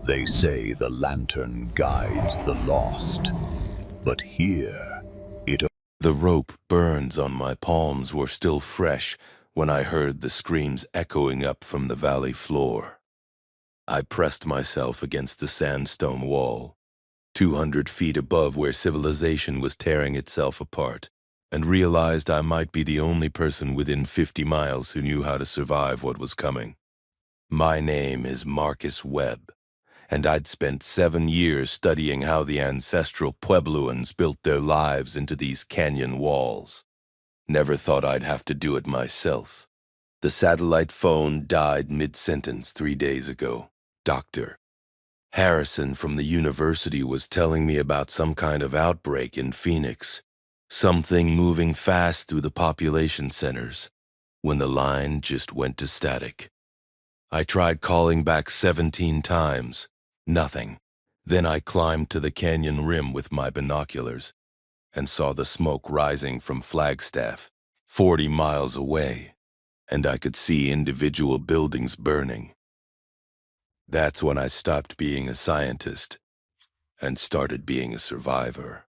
They say the lantern guides the lost, but here it... The rope burns on my palms were still fresh when I heard the screams echoing up from the valley floor. I pressed myself against the sandstone wall, 200 feet above where civilization was tearing itself apart, and realized I might be the only person within 50 miles who knew how to survive what was coming. My name is Marcus Webb, and I'd spent 7 years studying how the ancestral Puebloans built their lives into these canyon walls. Never thought I'd have to do it myself. The satellite phone died mid-sentence 3 days ago. Dr. Harrison from the university was telling me about some kind of outbreak in Phoenix, something moving fast through the population centers, when the line just went to static. I tried calling back 17 times. Nothing. Then I climbed to the canyon rim with my binoculars and saw the smoke rising from Flagstaff, 40 miles away, and I could see individual buildings burning. That's when I stopped being a scientist and started being a survivor.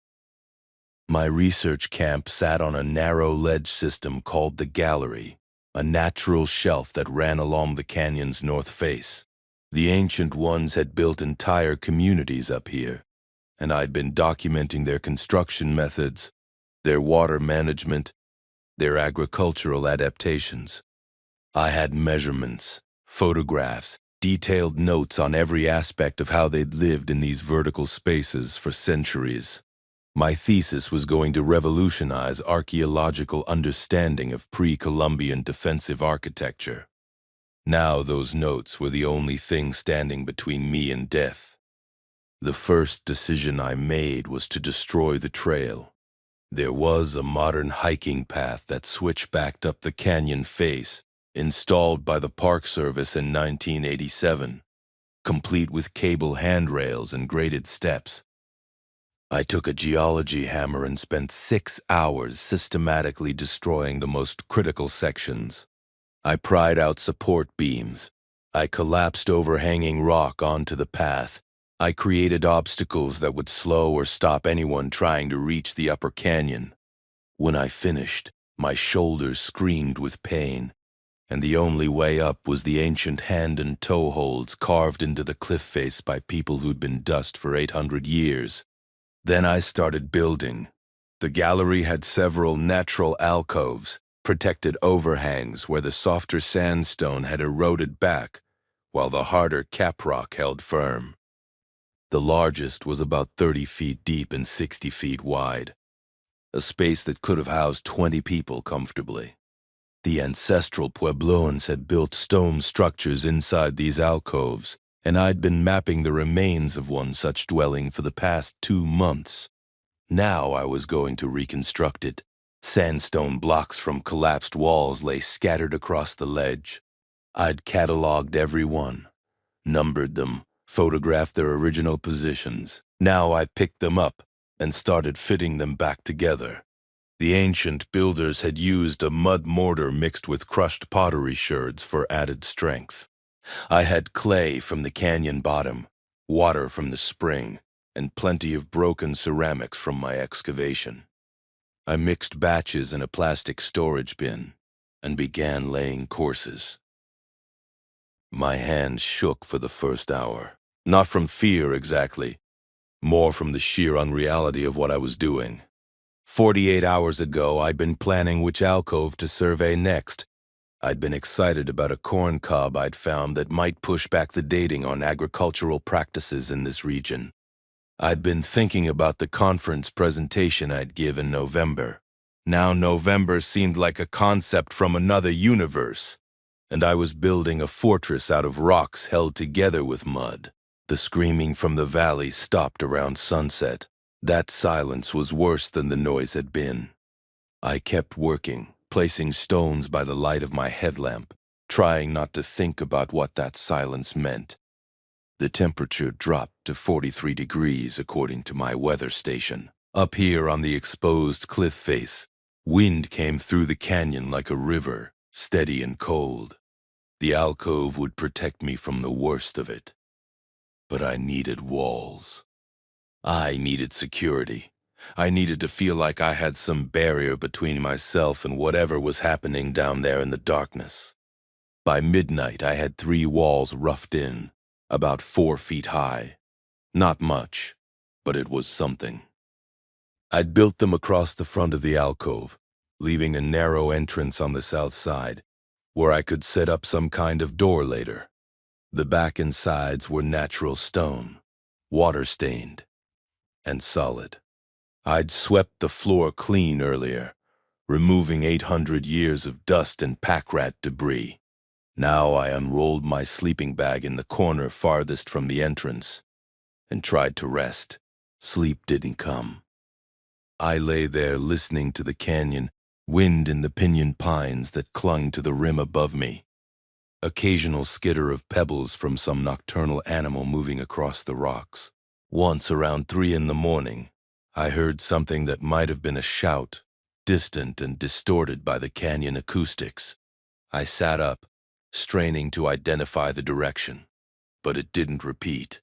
My research camp sat on a narrow ledge system called the Gallery, a natural shelf that ran along the canyon's north face. The ancient ones had built entire communities up here, and I'd been documenting their construction methods, their water management, their agricultural adaptations. I had measurements, photographs, detailed notes on every aspect of how they'd lived in these vertical spaces for centuries. My thesis was going to revolutionize archaeological understanding of pre-Columbian defensive architecture. Now those notes were the only thing standing between me and death. The first decision I made was to destroy the trail. There was a modern hiking path that switchbacked up the canyon face, installed by the Park Service in 1987, complete with cable handrails and graded steps. I took a geology hammer and spent 6 hours systematically destroying the most critical sections. I pried out support beams. I collapsed overhanging rock onto the path. I created obstacles that would slow or stop anyone trying to reach the upper canyon. When I finished, my shoulders screamed with pain, and the only way up was the ancient hand and toe holds carved into the cliff face by people who'd been dust for 800 years. Then I started building. The gallery had several natural alcoves, protected overhangs where the softer sandstone had eroded back, while the harder caprock held firm. The largest was about 30 feet deep and 60 feet wide, a space that could have housed 20 people comfortably. The ancestral Puebloans had built stone structures inside these alcoves, and I'd been mapping the remains of one such dwelling for the past 2 months. Now I was going to reconstruct it. Sandstone blocks from collapsed walls lay scattered across the ledge. I'd cataloged every one, numbered them, photographed their original positions. Now I picked them up and started fitting them back together. The ancient builders had used a mud mortar mixed with crushed pottery sherds for added strength. I had clay from the canyon bottom, water from the spring, and plenty of broken ceramics from my excavation. I mixed batches in a plastic storage bin and began laying courses. My hands shook for the first hour, not from fear exactly, more from the sheer unreality of what I was doing. 48 hours ago, I'd been planning which alcove to survey next. I'd been excited about a corn cob I'd found that might push back the dating on agricultural practices in this region. I'd been thinking about the conference presentation I'd give in November. Now November seemed like a concept from another universe, and I was building a fortress out of rocks held together with mud. The screaming from the valley stopped around sunset. That silence was worse than the noise had been. I kept working, placing stones by the light of my headlamp, trying not to think about what that silence meant. The temperature dropped to 43 degrees according to my weather station. Up here on the exposed cliff face, wind came through the canyon like a river, steady and cold. The alcove would protect me from the worst of it. but I needed walls. I needed security. I needed to feel like I had some barrier between myself and whatever was happening down there in the darkness. By midnight, I had 3 walls roughed in, about 4 feet high. Not much, but it was something. I'd built them across the front of the alcove, leaving a narrow entrance on the south side, where I could set up some kind of door later. The back and sides were natural stone, water-stained, and solid. I'd swept the floor clean earlier, removing 800 years of dust and pack rat debris. Now I unrolled my sleeping bag in the corner farthest from the entrance and tried to rest. Sleep didn't come. I lay there listening to the canyon, wind in the pinyon pines that clung to the rim above me. Occasional skitter of pebbles from some nocturnal animal moving across the rocks. Once around 3 in the morning, I heard something that might have been a shout, distant and distorted by the canyon acoustics. I sat up, straining to identify the direction, but it didn't repeat.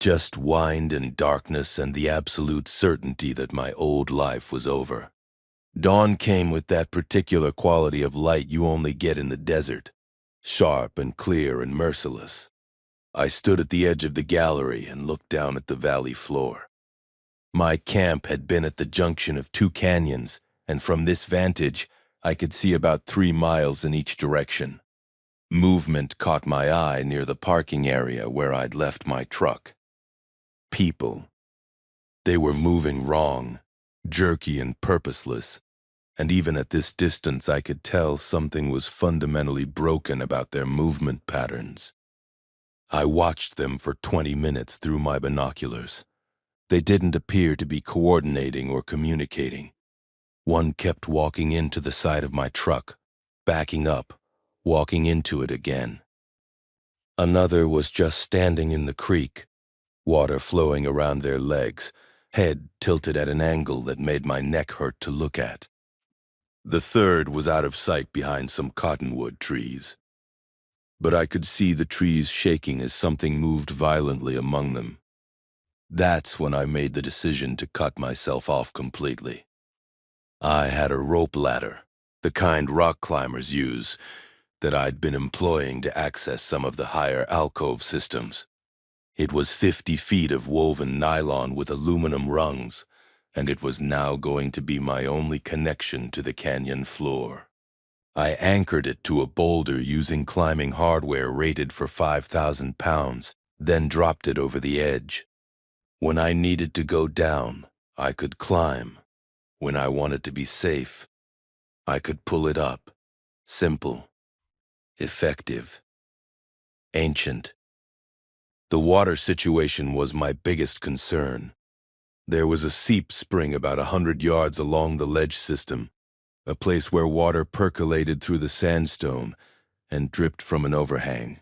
Just wind and darkness and the absolute certainty that my old life was over. Dawn came with that particular quality of light you only get in the desert, sharp and clear and merciless. I stood at the edge of the gallery and looked down at the valley floor. My camp had been at the junction of 2 canyons, and from this vantage, I could see about 3 miles in each direction. Movement caught my eye near the parking area where I'd left my truck. People. They were moving wrong, jerky and purposeless, and even at this distance I could tell something was fundamentally broken about their movement patterns. I watched them for 20 minutes through my binoculars. They didn't appear to be coordinating or communicating. One kept walking into the side of my truck, backing up, walking into it again. Another was just standing in the creek, water flowing around their legs, head tilted at an angle that made my neck hurt to look at. The third was out of sight behind some cottonwood trees. But I could see the trees shaking as something moved violently among them. That's when I made the decision to cut myself off completely. I had a rope ladder, the kind rock climbers use, that I'd been employing to access some of the higher alcove systems. It was 50 feet of woven nylon with aluminum rungs, and it was now going to be my only connection to the canyon floor. I anchored it to a boulder using climbing hardware rated for 5,000 pounds, then dropped it over the edge. When I needed to go down, I could climb. When I wanted to be safe, I could pull it up. Simple. Effective. Ancient. The water situation was my biggest concern. There was a seep spring about 100 yards along the ledge system, a place where water percolated through the sandstone and dripped from an overhang.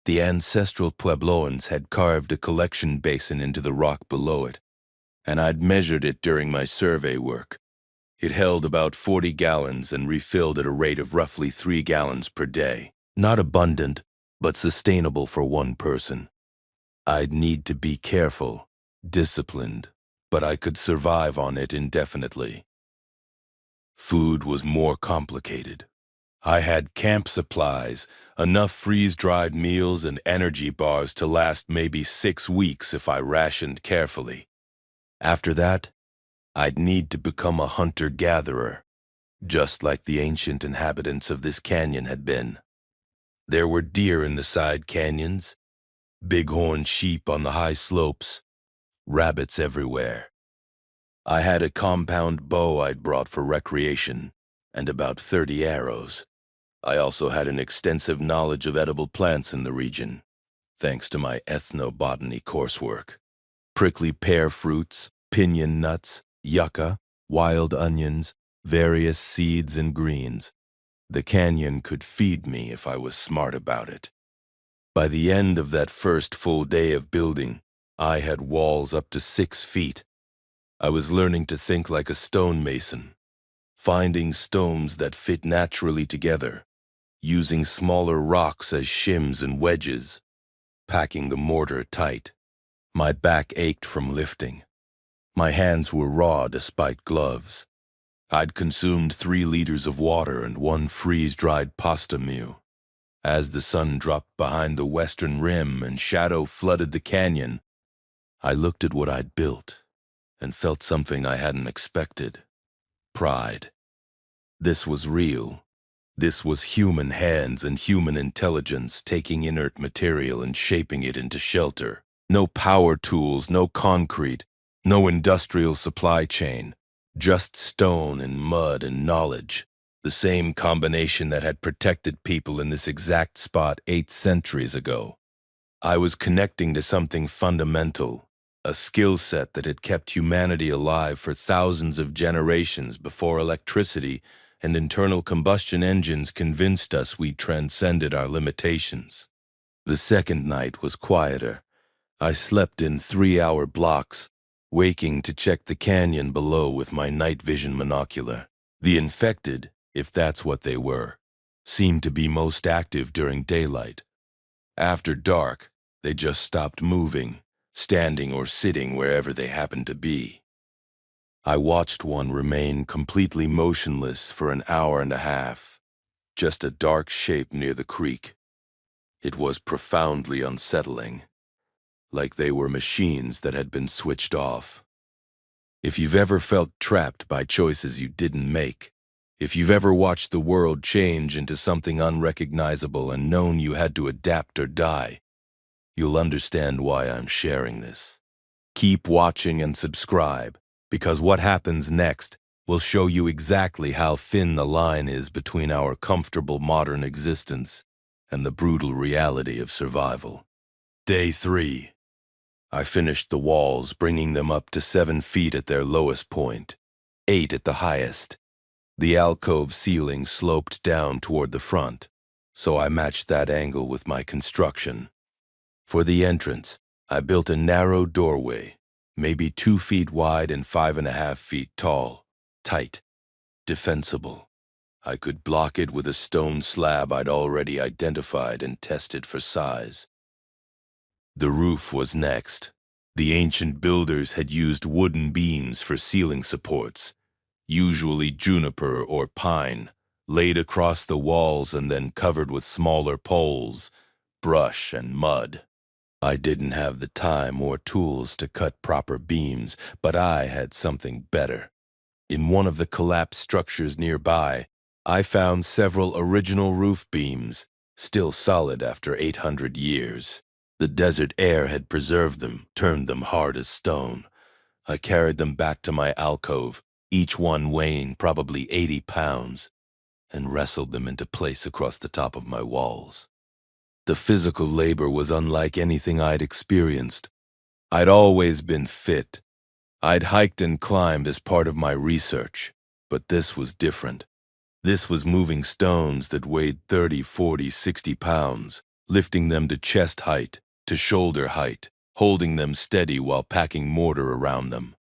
The ancestral Puebloans had carved a collection basin into the rock below it, and I'd measured it during my survey work. It held about 40 gallons and refilled at a rate of roughly 3 gallons per day. Not abundant, but sustainable for one person. I'd need to be careful, disciplined, but I could survive on it indefinitely. Food was more complicated. I had camp supplies, enough freeze-dried meals and energy bars to last maybe 6 weeks if I rationed carefully. After that, I'd need to become a hunter-gatherer, just like the ancient inhabitants of this canyon had been. There were deer in the side canyons, bighorn sheep on the high slopes, rabbits everywhere. I had a compound bow I'd brought for recreation, and about 30 arrows. I also had an extensive knowledge of edible plants in the region, thanks to my ethnobotany coursework. Prickly pear fruits, pinyon nuts, yucca, wild onions, various seeds and greens. The canyon could feed me if I was smart about it. By the end of that first full day of building, I had walls up to 6 feet. I was learning to think like a stonemason, finding stones that fit naturally together, using smaller rocks as shims and wedges, packing the mortar tight. My back ached from lifting. My hands were raw despite gloves. I'd consumed 3 liters of water and 1 freeze-dried pasta meal. As the sun dropped behind the western rim and shadow flooded the canyon, I looked at what I'd built and felt something I hadn't expected. Pride. This was real. This was human hands and human intelligence taking inert material and shaping it into shelter. No power tools, no concrete, no industrial supply chain. Just stone and mud and knowledge. The same combination that had protected people in this exact spot 8 centuries ago. I was connecting to something fundamental, a skill set that had kept humanity alive for thousands of generations before electricity and internal combustion engines convinced us we transcended our limitations. The second night was quieter. I slept in 3-hour blocks, waking to check the canyon below with my night vision monocular. The infected, if that's what they were, seemed to be most active during daylight. After dark, they just stopped moving, standing or sitting wherever they happened to be. I watched one remain completely motionless for an hour and a half, just a dark shape near the creek. It was profoundly unsettling, like they were machines that had been switched off. If you've ever felt trapped by choices you didn't make, if you've ever watched the world change into something unrecognizable and known you had to adapt or die, you'll understand why I'm sharing this. Keep watching and subscribe, because what happens next will show you exactly how thin the line is between our comfortable modern existence and the brutal reality of survival. Day 3. I finished the walls, bringing them up to 7 feet at their lowest point, 8 at the highest. The alcove ceiling sloped down toward the front, so I matched that angle with my construction. For the entrance, I built a narrow doorway, maybe 2 feet wide and 5.5 feet tall, tight, defensible. I could block it with a stone slab I'd already identified and tested for size. The roof was next. The ancient builders had used wooden beams for ceiling supports, usually juniper or pine, laid across the walls and then covered with smaller poles, brush, and mud. I didn't have the time or tools to cut proper beams, but I had something better. In one of the collapsed structures nearby, I found several original roof beams, still solid after 800 years. The desert air had preserved them, turned them hard as stone. I carried them back to my alcove, each one weighing probably 80 pounds, and wrestled them into place across the top of my walls. The physical labor was unlike anything I'd experienced. I'd always been fit. I'd hiked and climbed as part of my research, but this was different. This was moving stones that weighed 30, 40, 60 pounds, lifting them to chest height, to shoulder height, holding them steady while packing mortar around them.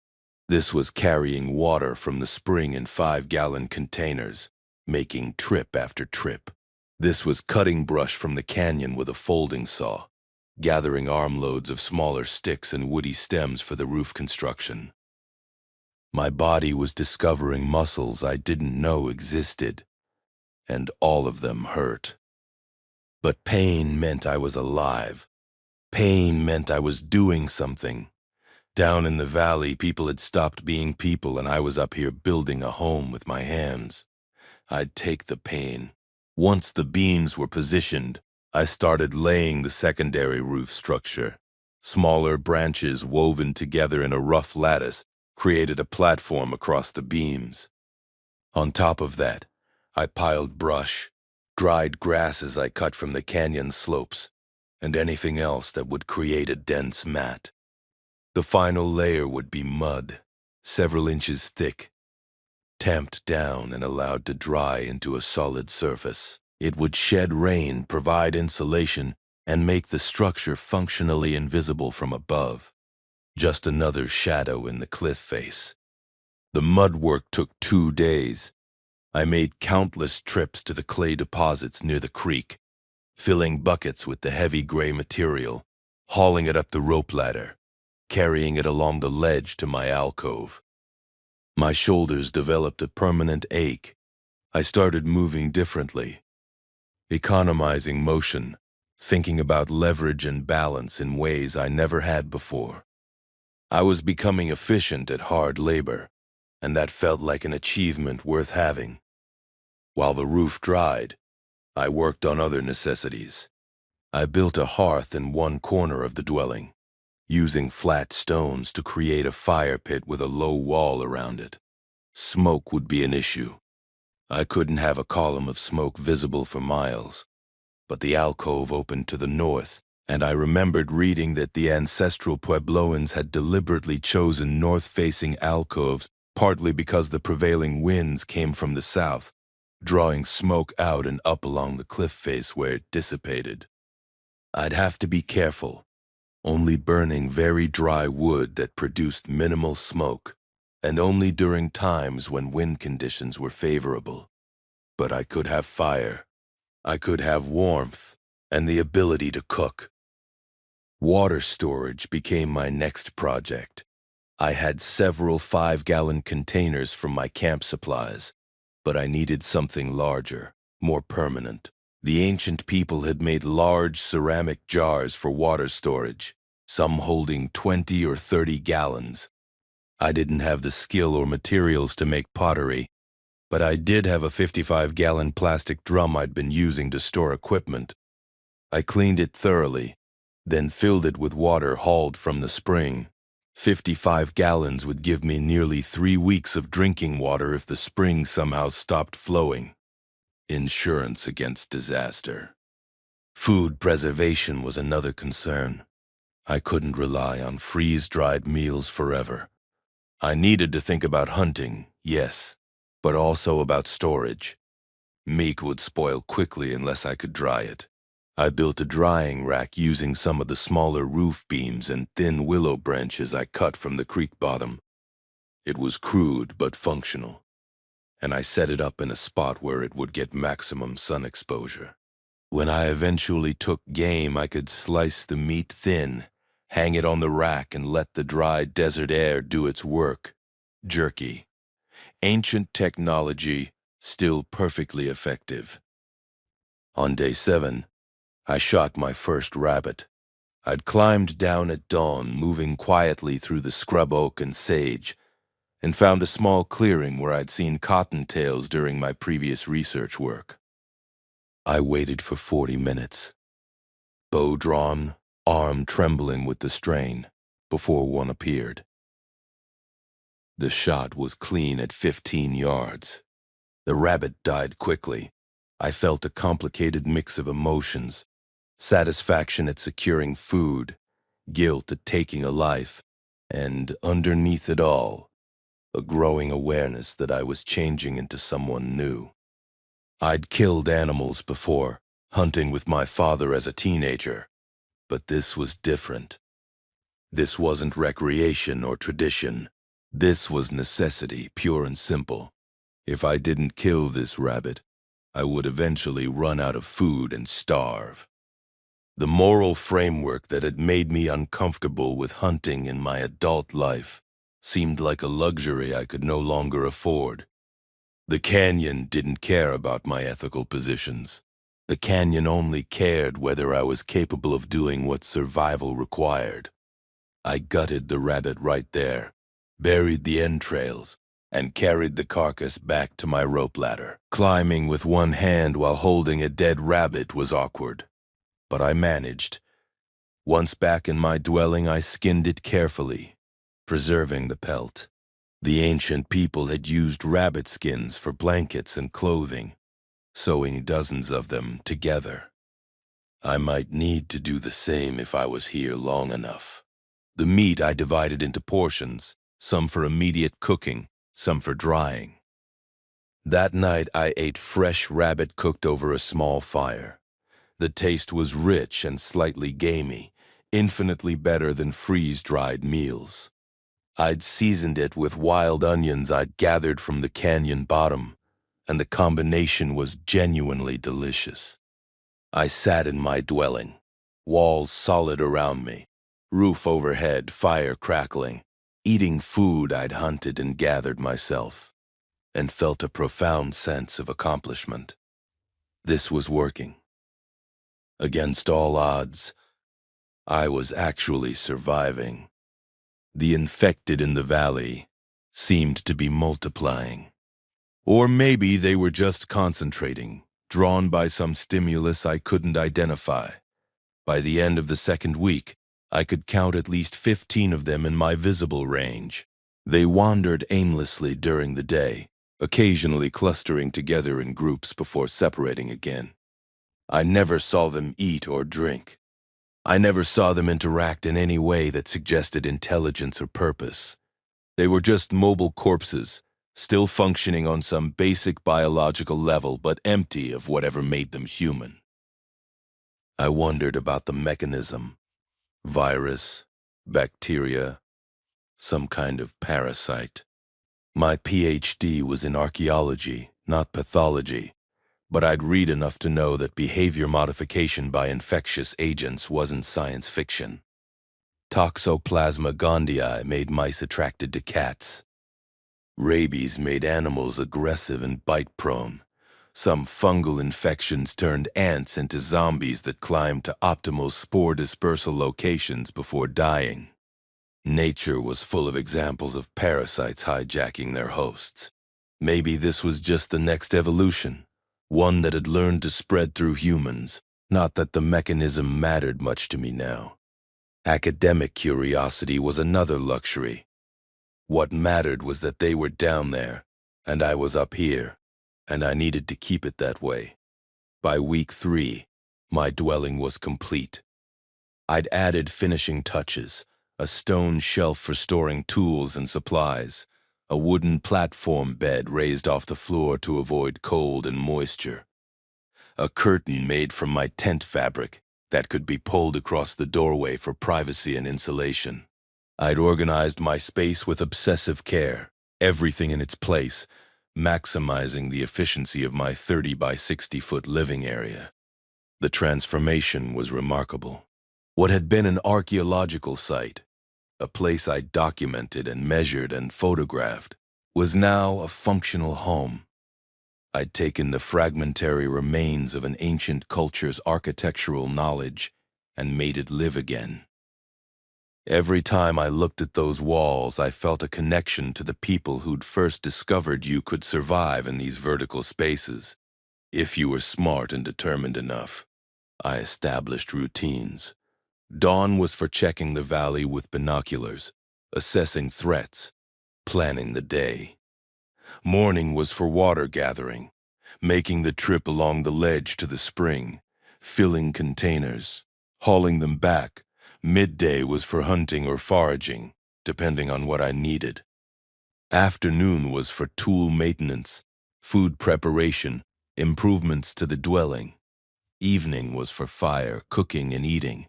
This was carrying water from the spring in 5-gallon containers, making trip after trip. This was cutting brush from the canyon with a folding saw, gathering armloads of smaller sticks and woody stems for the roof construction. My body was discovering muscles I didn't know existed, and all of them hurt. But pain meant I was alive. Pain meant I was doing something. Down in the valley, people had stopped being people, and I was up here building a home with my hands. I'd take the pain. Once the beams were positioned, I started laying the secondary roof structure. Smaller branches woven together in a rough lattice created a platform across the beams. On top of that, I piled brush, dried grasses I cut from the canyon slopes, and anything else that would create a dense mat. The final layer would be mud, several inches thick, tamped down and allowed to dry into a solid surface. It would shed rain, provide insulation, and make the structure functionally invisible from above. Just another shadow in the cliff face. The mud work took 2 days. I made countless trips to the clay deposits near the creek, filling buckets with the heavy gray material, hauling it up the rope ladder, carrying it along the ledge to my alcove. My shoulders developed a permanent ache. I started moving differently, economizing motion, thinking about leverage and balance in ways I never had before. I was becoming efficient at hard labor, and that felt like an achievement worth having. While the roof dried, I worked on other necessities. I built a hearth in one corner of the dwelling, using flat stones to create a fire pit with a low wall around it. Smoke would be an issue. I couldn't have a column of smoke visible for miles, but the alcove opened to the north, and I remembered reading that the ancestral Puebloans had deliberately chosen north-facing alcoves partly because the prevailing winds came from the south, drawing smoke out and up along the cliff face where it dissipated. I'd have to be careful, only burning very dry wood that produced minimal smoke, and only during times when wind conditions were favorable. But I could have fire. I could have warmth and the ability to cook. Water storage became my next project. I had several 5-gallon containers from my camp supplies, but I needed something larger, more permanent. The ancient people had made large ceramic jars for water storage, some holding 20 or 30 gallons. I didn't have the skill or materials to make pottery, but I did have a 55-gallon plastic drum I'd been using to store equipment. I cleaned it thoroughly, then filled it with water hauled from the spring. 55 gallons would give me nearly 3 weeks of drinking water if the spring somehow stopped flowing. Insurance against disaster. Food preservation was another concern. I couldn't rely on freeze-dried meals forever. I needed to think about hunting, yes, but also about storage. Meat would spoil quickly unless I could dry it. I built a drying rack using some of the smaller roof beams and thin willow branches I cut from the creek bottom. It was crude but functional, and I set it up in a spot where it would get maximum sun exposure. When I eventually took game, I could slice the meat thin, hang it on the rack, and let the dry desert air do its work. Jerky. Ancient technology, still perfectly effective. On day 7, I shot my first rabbit. I'd climbed down at dawn, moving quietly through the scrub oak and sage, and found a small clearing where I'd seen cottontails during my previous research work. I waited for 40 minutes, bow drawn, arm trembling with the strain, before one appeared. The shot was clean at 15 yards. The rabbit died quickly. I felt a complicated mix of emotions, satisfaction at securing food, guilt at taking a life, and underneath it all, a growing awareness that I was changing into someone new. I'd killed animals before, hunting with my father as a teenager, but this was different. This wasn't recreation or tradition. This was necessity, pure and simple. If I didn't kill this rabbit, I would eventually run out of food and starve. The moral framework that had made me uncomfortable with hunting in my adult life seemed like a luxury I could no longer afford. The canyon didn't care about my ethical positions. The canyon only cared whether I was capable of doing what survival required. I gutted the rabbit right there, buried the entrails, and carried the carcass back to my rope ladder. Climbing with one hand while holding a dead rabbit was awkward, but I managed. Once back in my dwelling, I skinned it carefully, preserving the pelt. The ancient people had used rabbit skins for blankets and clothing, sewing dozens of them together. I might need to do the same if I was here long enough. The meat I divided into portions, some for immediate cooking, some for drying. That night I ate fresh rabbit cooked over a small fire. The taste was rich and slightly gamey, infinitely better than freeze-dried meals. I'd seasoned it with wild onions I'd gathered from the canyon bottom, and the combination was genuinely delicious. I sat in my dwelling, Walls solid around me, roof overhead, fire crackling, eating food I'd hunted and gathered myself, and felt a profound sense of accomplishment. This was working. Against all odds, I was actually surviving. The infected in the valley seemed to be multiplying. Or maybe they were just concentrating, drawn by some stimulus I couldn't identify. By the end of the second week, I could count at least 15 of them in my visible range. They wandered aimlessly during the day, occasionally clustering together in groups before separating again. I never saw them eat or drink. I never saw them interact in any way that suggested intelligence or purpose. They were just mobile corpses, still functioning on some basic biological level but empty of whatever made them human. I wondered about the mechanism. Virus, bacteria, some kind of parasite. My PhD was in archaeology, not pathology, but I'd read enough to know that behavior modification by infectious agents wasn't science fiction. Toxoplasma gondii made mice attracted to cats. Rabies made animals aggressive and bite-prone. Some fungal infections turned ants into zombies that climbed to optimal spore dispersal locations before dying. Nature was full of examples of parasites hijacking their hosts. Maybe this was just the next evolution, one that had learned to spread through humans, not that the mechanism mattered much to me now. Academic curiosity was another luxury. What mattered was that they were down there, and I was up here, and I needed to keep it that way. By week 3, my dwelling was complete. I'd added finishing touches, a stone shelf for storing tools and supplies, a wooden platform bed raised off the floor to avoid cold and moisture, a curtain made from my tent fabric that could be pulled across the doorway for privacy and insulation. I'd organized my space with obsessive care, everything in its place, maximizing the efficiency of my 30 by 60-foot living area. The transformation was remarkable. What had been an archaeological site, a place I documented and measured and photographed, was now a functional home. I'd taken the fragmentary remains of an ancient culture's architectural knowledge and made it live again. Every time I looked at those walls, I felt a connection to the people who'd first discovered you could survive in these vertical spaces, if you were smart and determined enough. I established routines. Dawn was for checking the valley with binoculars, assessing threats, planning the day. Morning was for water gathering, making the trip along the ledge to the spring, filling containers, hauling them back. Midday was for hunting or foraging, depending on what I needed. Afternoon was for tool maintenance, food preparation, improvements to the dwelling. Evening was for fire, cooking, and eating.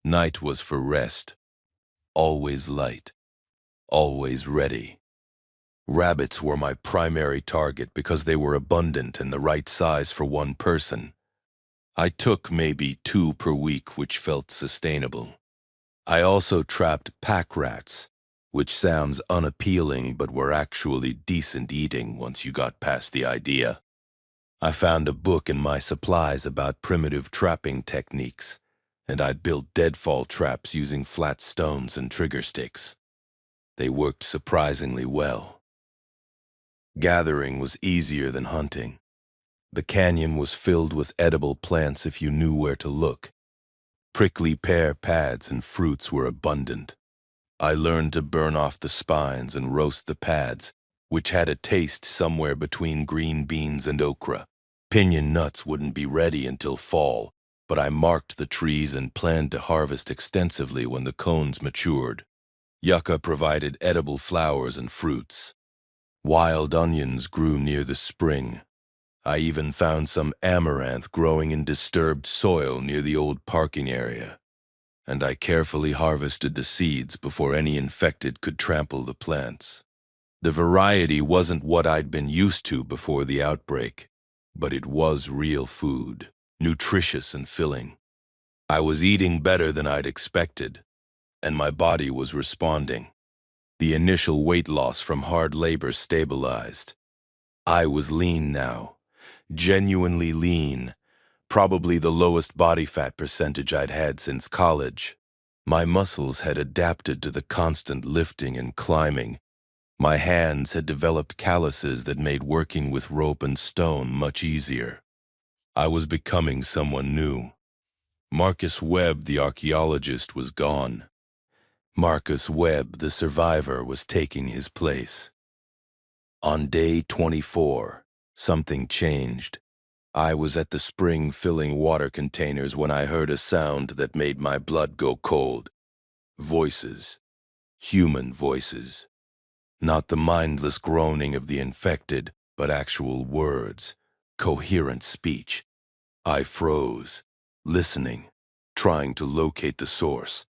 Night was for rest, always light, always ready. Rabbits were my primary target because they were abundant and the right size for one person. I took maybe 2 per week, which felt sustainable. I also trapped pack rats, which sounds unappealing but were actually decent eating once you got past the idea. I found a book in my supplies about primitive trapping techniques, and I built deadfall traps using flat stones and trigger sticks. They worked surprisingly well. Gathering was easier than hunting. The canyon was filled with edible plants if you knew where to look. Prickly pear pads and fruits were abundant. I learned to burn off the spines and roast the pads, which had a taste somewhere between green beans and okra. Piñon nuts wouldn't be ready until fall, but I marked the trees and planned to harvest extensively when the cones matured. Yucca provided edible flowers and fruits. Wild onions grew near the spring. I even found some amaranth growing in disturbed soil near the old parking area, and I carefully harvested the seeds before any infected could trample the plants. The variety wasn't what I'd been used to before the outbreak, but it was real food, nutritious and filling. I was eating better than I'd expected, and my body was responding. The initial weight loss from hard labor stabilized. I was lean now, genuinely lean, probably the lowest body fat percentage I'd had since college. My muscles had adapted to the constant lifting and climbing. My hands had developed calluses that made working with rope and stone much easier. I was becoming someone new. Marcus Webb, the archaeologist, was gone. Marcus Webb, the survivor, was taking his place. On day 24, something changed. I was at the spring filling water containers when I heard a sound that made my blood go cold. Voices. Human voices. Not the mindless groaning of the infected, but actual words. Coherent speech. I froze, listening, trying to locate the source.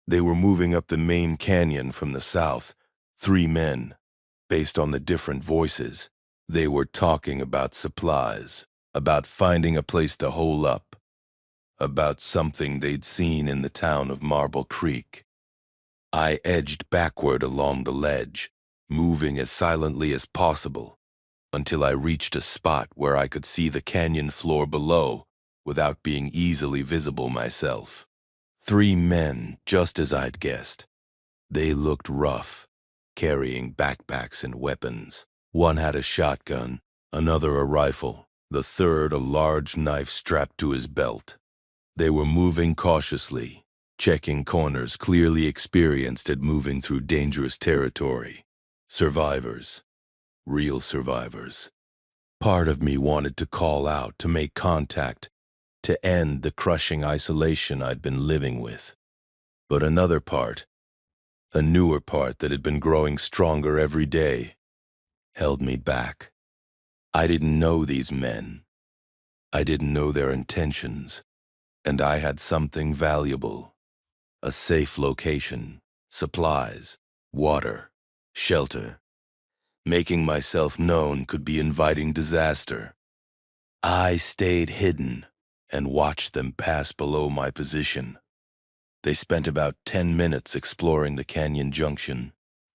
They were moving up the main canyon from the south. 3 men. Based on the different voices, they were talking about supplies, about finding a place to hole up, about something they'd seen in the town of Marble Creek. I edged backward along the ledge, moving as silently as possible, until I reached a spot where I could see the canyon floor below without being easily visible myself. 3 men, just as I'd guessed. They looked rough, carrying backpacks and weapons. One had a shotgun, another a rifle, the third a large knife strapped to his belt. They were moving cautiously, checking corners, clearly experienced at moving through dangerous territory. Survivors. Real survivors. Part of me wanted to call out, to make contact, to end the crushing isolation I'd been living with. But another part, a newer part that had been growing stronger every day, held me back. I didn't know these men. I didn't know their intentions. And I had something valuable. A safe location, supplies, water, shelter. Making myself known could be inviting disaster. I stayed hidden and watched them pass below my position. They spent about 10 minutes exploring the canyon junction,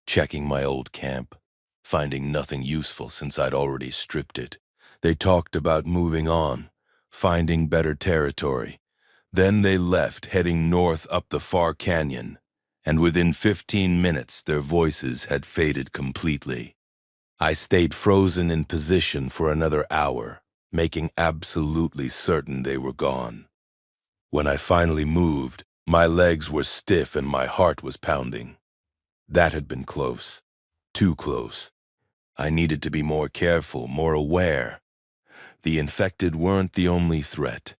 checking my old camp, finding nothing useful since I'd already stripped it. They talked about moving on, finding better territory. Then they left, heading north up the far canyon, and within 15 minutes their voices had faded completely. I stayed frozen in position for another hour, making absolutely certain they were gone. When I finally moved, my legs were stiff and my heart was pounding. That had been close. Too close. I needed to be more careful, more aware. The infected weren't the only threat.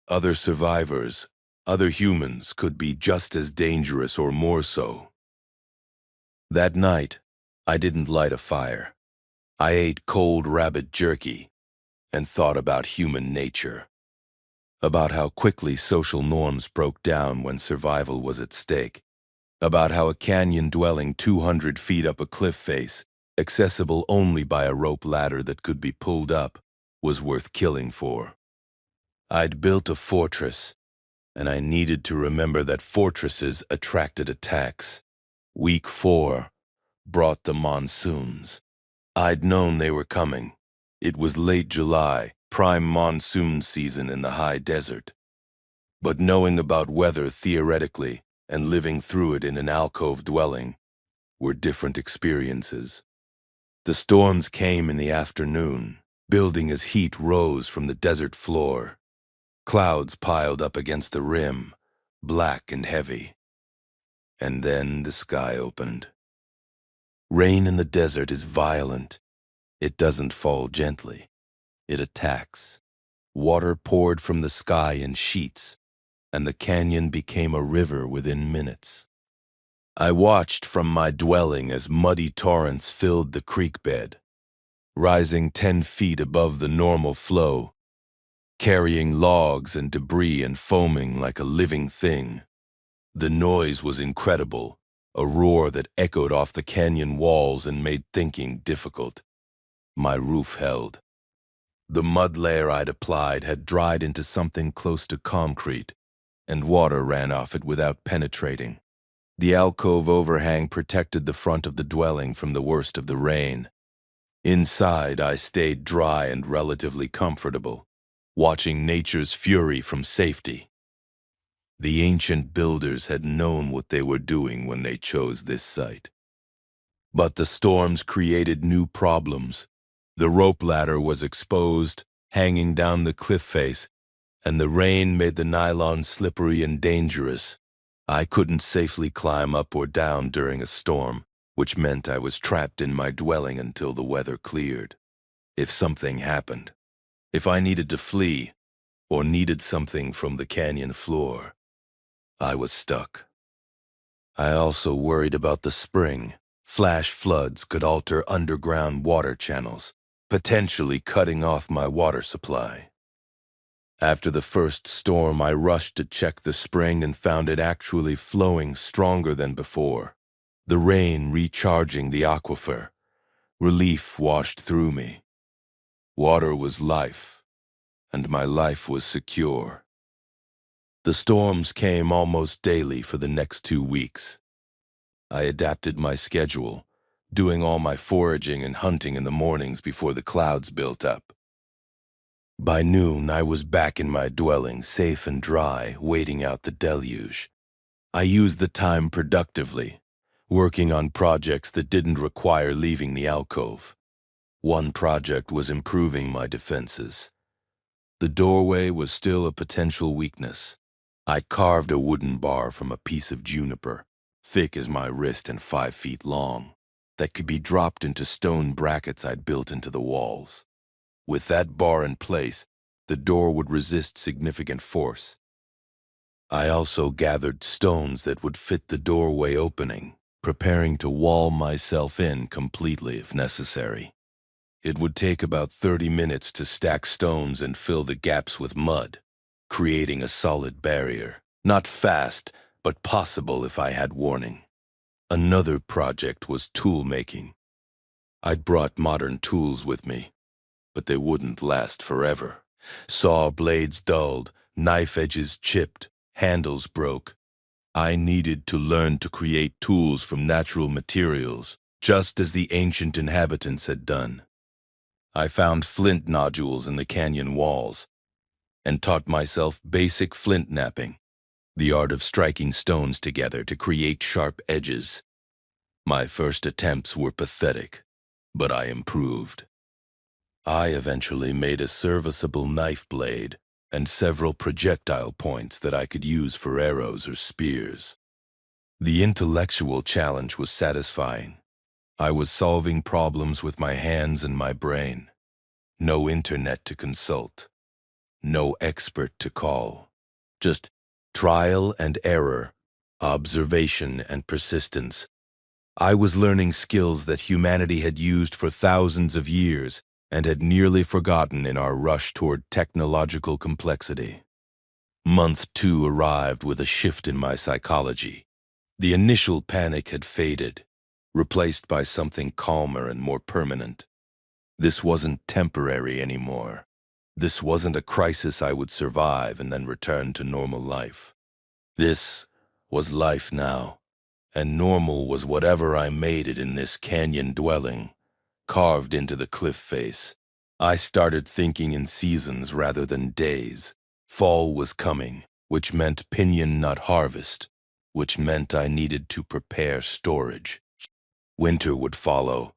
Other survivors, other humans could be just as dangerous or more so. That night, I didn't light a fire. I ate cold rabbit jerky and thought about human nature. About how quickly social norms broke down when survival was at stake. About how a canyon dwelling 200 feet up a cliff face, accessible only by a rope ladder that could be pulled up, was worth killing for. I'd built a fortress, and I needed to remember that fortresses attracted attacks. Week 4 brought the monsoons. I'd known they were coming. It was late July, prime monsoon season in the high desert. But knowing about weather theoretically and living through it in an alcove dwelling were different experiences. The storms came in the afternoon, building as heat rose from the desert floor. Clouds piled up against the rim, black and heavy. And then the sky opened. Rain in the desert is violent. It doesn't fall gently. It attacks. Water poured from the sky in sheets, and the canyon became a river within minutes. I watched from my dwelling as muddy torrents filled the creek bed, rising 10 feet above the normal flow, carrying logs and debris and foaming like a living thing. The noise was incredible, a roar that echoed off the canyon walls and made thinking difficult. My roof held. The mud layer I'd applied had dried into something close to concrete, and water ran off it without penetrating. The alcove overhang protected the front of the dwelling from the worst of the rain. Inside, I stayed dry and relatively comfortable, watching nature's fury from safety. The ancient builders had known what they were doing when they chose this site. But the storms created new problems. The rope ladder was exposed, hanging down the cliff face, and the rain made the nylon slippery and dangerous. I couldn't safely climb up or down during a storm, which meant I was trapped in my dwelling until the weather cleared. If something happened, if I needed to flee, or needed something from the canyon floor, I was stuck. I also worried about the spring. Flash floods could alter underground water channels, potentially cutting off my water supply. After the first storm, I rushed to check the spring and found it actually flowing stronger than before. The rain recharging the aquifer. Relief washed through me. Water was life, and my life was secure. The storms came almost daily for the next 2 weeks. I adapted my schedule, doing all my foraging and hunting in the mornings before the clouds built up. By noon, I was back in my dwelling, safe and dry, waiting out the deluge. I used the time productively, working on projects that didn't require leaving the alcove. One project was improving my defenses. The doorway was still a potential weakness. I carved a wooden bar from a piece of juniper, thick as my wrist and 5 feet long, that could be dropped into stone brackets I'd built into the walls. With that bar in place, the door would resist significant force. I also gathered stones that would fit the doorway opening, preparing to wall myself in completely if necessary. It would take about 30 minutes to stack stones and fill the gaps with mud, creating a solid barrier. Not fast, but possible if I had warning. Another project was tool making. I'd brought modern tools with me, but they wouldn't last forever. Saw blades dulled, knife edges chipped, handles broke. I needed to learn to create tools from natural materials, just as the ancient inhabitants had done. I found flint nodules in the canyon walls and taught myself basic flint knapping, the art of striking stones together to create sharp edges. My first attempts were pathetic, but I improved. I eventually made a serviceable knife blade and several projectile points that I could use for arrows or spears. The intellectual challenge was satisfying. I was solving problems with my hands and my brain. No internet to consult. No expert to call. Just trial and error, observation and persistence. I was learning skills that humanity had used for thousands of years and had nearly forgotten in our rush toward technological complexity. Month 2 arrived with a shift in my psychology. The initial panic had faded, replaced by something calmer and more permanent. This wasn't temporary anymore. This wasn't a crisis I would survive and then return to normal life. This was life now, and normal was whatever I made it in this canyon dwelling, carved into the cliff face. I started thinking in seasons rather than days. Fall was coming, which meant pinyon nut harvest, which meant I needed to prepare storage. Winter would follow,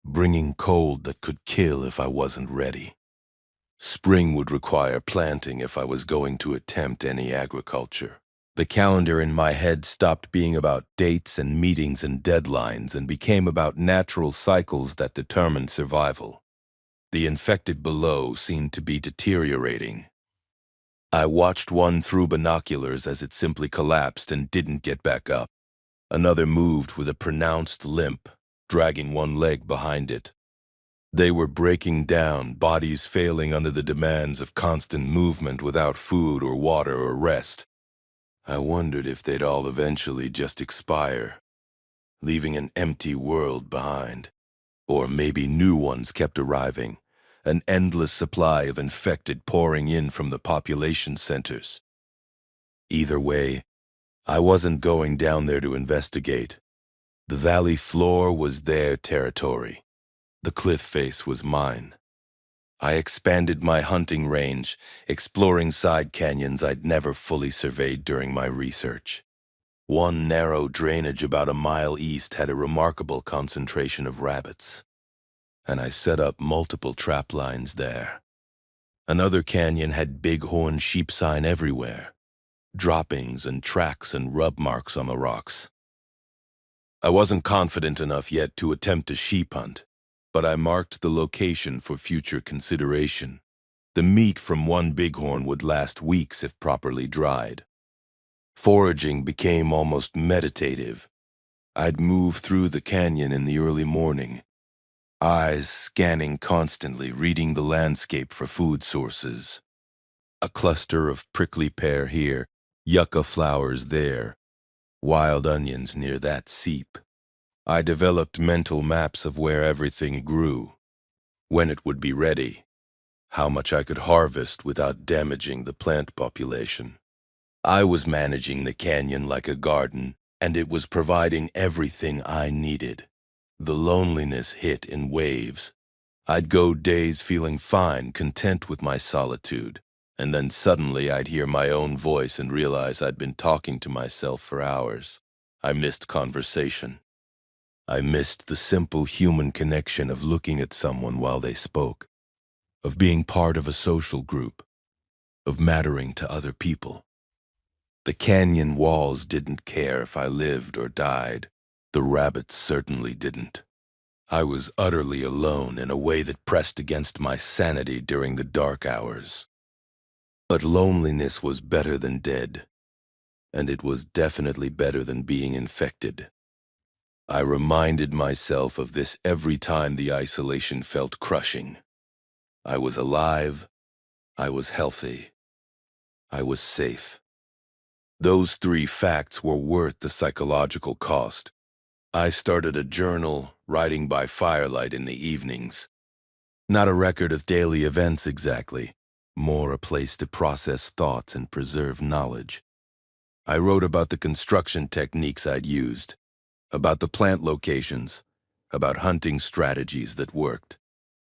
bringing cold that could kill if I wasn't ready. Spring would require planting if I was going to attempt any agriculture. The calendar in my head stopped being about dates and meetings and deadlines and became about natural cycles that determined survival. The infected below seemed to be deteriorating. I watched one through binoculars as it simply collapsed and didn't get back up. Another moved with a pronounced limp, dragging one leg behind it. They were breaking down, bodies failing under the demands of constant movement without food or water or rest. I wondered if they'd all eventually just expire, leaving an empty world behind. Or maybe new ones kept arriving, an endless supply of infected pouring in from the population centers. Either way, I wasn't going down there to investigate. The valley floor was their territory. The cliff face was mine. I expanded my hunting range, exploring side canyons I'd never fully surveyed during my research. One narrow drainage about a mile east had a remarkable concentration of rabbits, and I set up multiple trap lines there. Another canyon had bighorn sheep sign everywhere, droppings and tracks and rub marks on the rocks. I wasn't confident enough yet to attempt a sheep hunt, but I marked the location for future consideration. The meat from one bighorn would last weeks if properly dried. Foraging became almost meditative. I'd move through the canyon in the early morning, eyes scanning constantly, reading the landscape for food sources. A cluster of prickly pear here, yucca flowers there, wild onions near that seep. I developed mental maps of where everything grew, when it would be ready, how much I could harvest without damaging the plant population. I was managing the canyon like a garden, and it was providing everything I needed. The loneliness hit in waves. I'd go days feeling fine, content with my solitude, and then suddenly I'd hear my own voice and realize I'd been talking to myself for hours. I missed conversation. I missed the simple human connection of looking at someone while they spoke, of being part of a social group, of mattering to other people. The canyon walls didn't care if I lived or died. The rabbits certainly didn't. I was utterly alone in a way that pressed against my sanity during the dark hours. But loneliness was better than dead, and it was definitely better than being infected. I reminded myself of this every time the isolation felt crushing. I was alive, I was healthy, I was safe. Those three facts were worth the psychological cost. I started a journal, writing by firelight in the evenings. Not a record of daily events exactly, more a place to process thoughts and preserve knowledge. I wrote about the construction techniques I'd used, about the plant locations, about hunting strategies that worked.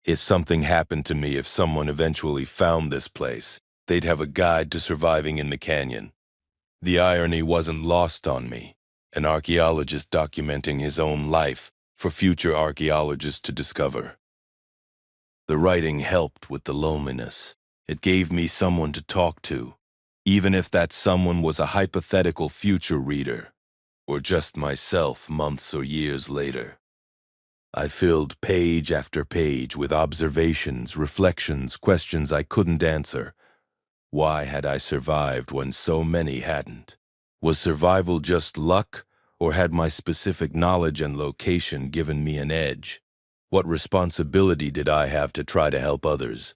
If something happened to me, if someone eventually found this place, they'd have a guide to surviving in the canyon. The irony wasn't lost on me, an archaeologist documenting his own life for future archaeologists to discover. The writing helped with the loneliness. It gave me someone to talk to, even if that someone was a hypothetical future reader, or just myself months or years later. I filled page after page with observations, reflections, questions I couldn't answer. Why had I survived when so many hadn't? Was survival just luck, or had my specific knowledge and location given me an edge? What responsibility did I have to try to help others,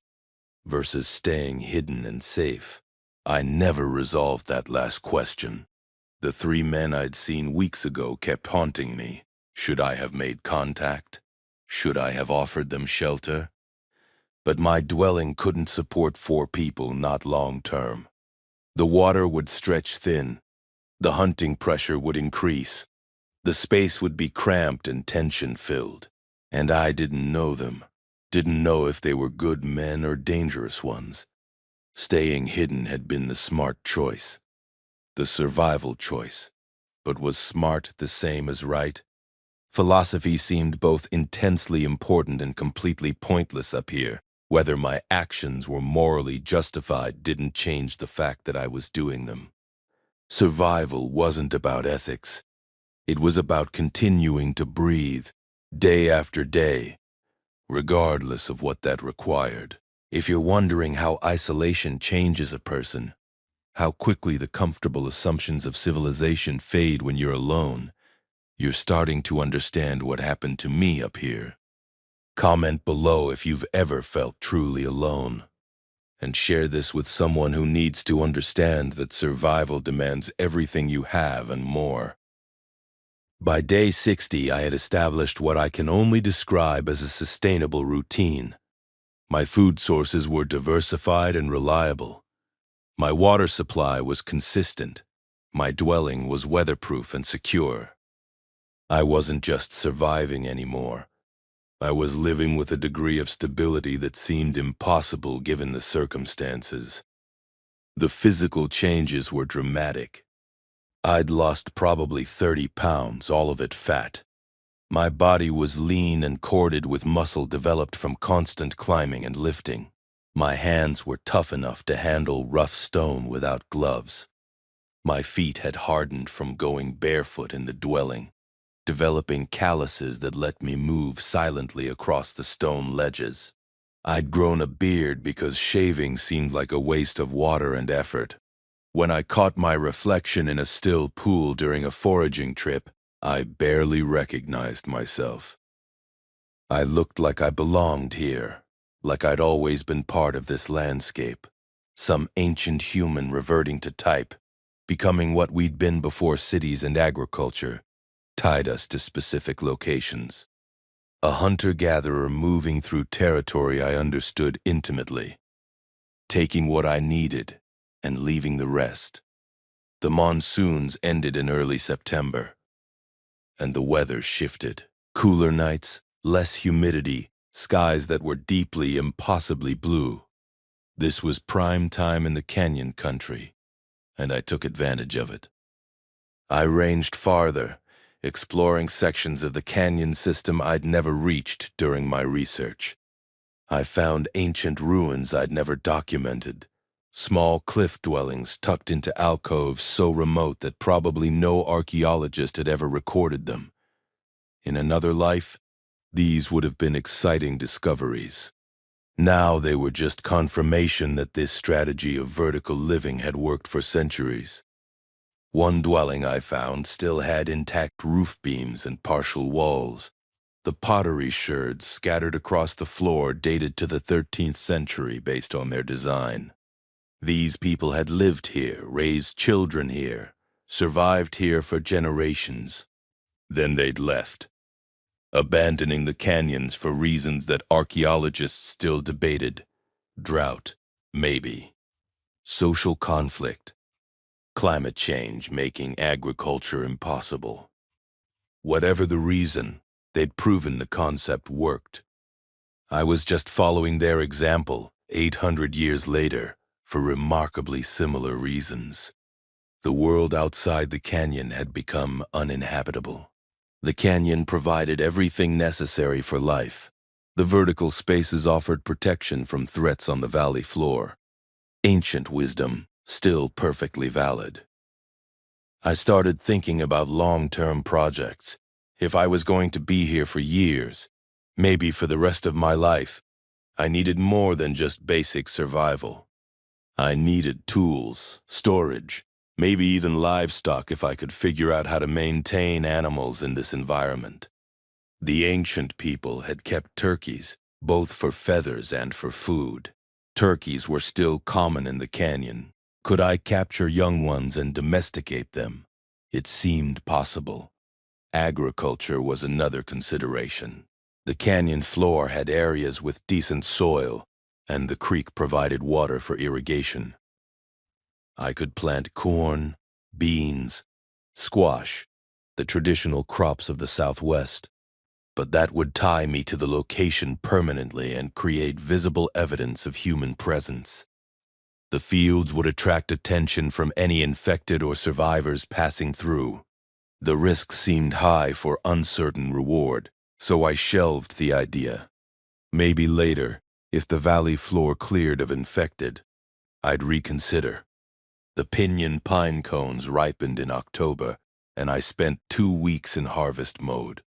versus staying hidden and safe? I never resolved that last question. The three men I'd seen weeks ago kept haunting me. Should I have made contact? Should I have offered them shelter? But my dwelling couldn't support 4 people, not long term. The water would stretch thin. The hunting pressure would increase. The space would be cramped and tension-filled. And I didn't know them. Didn't know if they were good men or dangerous ones. Staying hidden had been the smart choice. The survival choice. But was smart the same as right? Philosophy seemed both intensely important and completely pointless up here. Whether my actions were morally justified didn't change the fact that I was doing them. Survival wasn't about ethics. It was about continuing to breathe, day after day, regardless of what that required. If you're wondering how isolation changes a person, how quickly the comfortable assumptions of civilization fade when you're alone, you're starting to understand what happened to me up here. Comment below if you've ever felt truly alone, and share this with someone who needs to understand that survival demands everything you have and more. By day 60, I had established what I can only describe as a sustainable routine. My food sources were diversified and reliable. My water supply was consistent. My dwelling was weatherproof and secure. I wasn't just surviving anymore. I was living with a degree of stability that seemed impossible given the circumstances. The physical changes were dramatic. I'd lost probably 30 pounds, all of it fat. My body was lean and corded with muscle developed from constant climbing and lifting. My hands were tough enough to handle rough stone without gloves. My feet had hardened from going barefoot in the dwelling, developing calluses that let me move silently across the stone ledges. I'd grown a beard because shaving seemed like a waste of water and effort. When I caught my reflection in a still pool during a foraging trip, I barely recognized myself. I looked like I belonged here, like I'd always been part of this landscape, some ancient human reverting to type, becoming what we'd been before cities and agriculture tied us to specific locations. A hunter-gatherer moving through territory I understood intimately, taking what I needed and leaving the rest. The monsoons ended in early September, and the weather shifted. Cooler nights, less humidity, skies that were deeply, impossibly blue. This was prime time in the canyon country, and I took advantage of it. I ranged farther, exploring sections of the canyon system I'd never reached during my research. I found ancient ruins I'd never documented, small cliff dwellings tucked into alcoves so remote that probably no archaeologist had ever recorded them. In another life, these would have been exciting discoveries. Now they were just confirmation that this strategy of vertical living had worked for centuries. One dwelling I found still had intact roof beams and partial walls. The pottery sherds scattered across the floor dated to the 13th century based on their design. These people had lived here, raised children here, survived here for generations. Then they'd left, abandoning the canyons for reasons that archaeologists still debated. Drought, maybe. Social conflict. Climate change making agriculture impossible. Whatever the reason, they'd proven the concept worked. I was just following their example 800 years later for remarkably similar reasons. The world outside the canyon had become uninhabitable. The canyon provided everything necessary for life. The vertical spaces offered protection from threats on the valley floor. Ancient wisdom, still perfectly valid. I started thinking about long-term projects. If I was going to be here for years, maybe for the rest of my life, I needed more than just basic survival. I needed tools, storage, maybe even livestock if I could figure out how to maintain animals in this environment. The ancient people had kept turkeys, both for feathers and for food. Turkeys were still common in the canyon. Could I capture young ones and domesticate them? It seemed possible. Agriculture was another consideration. The canyon floor had areas with decent soil, and the creek provided water for irrigation. I could plant corn, beans, squash, the traditional crops of the Southwest, but that would tie me to the location permanently and create visible evidence of human presence. The fields would attract attention from any infected or survivors passing through. The risk seemed high for uncertain reward, so I shelved the idea. Maybe later, if the valley floor cleared of infected, I'd reconsider. The pinyon pine cones ripened in October, and I spent 2 weeks in harvest mode.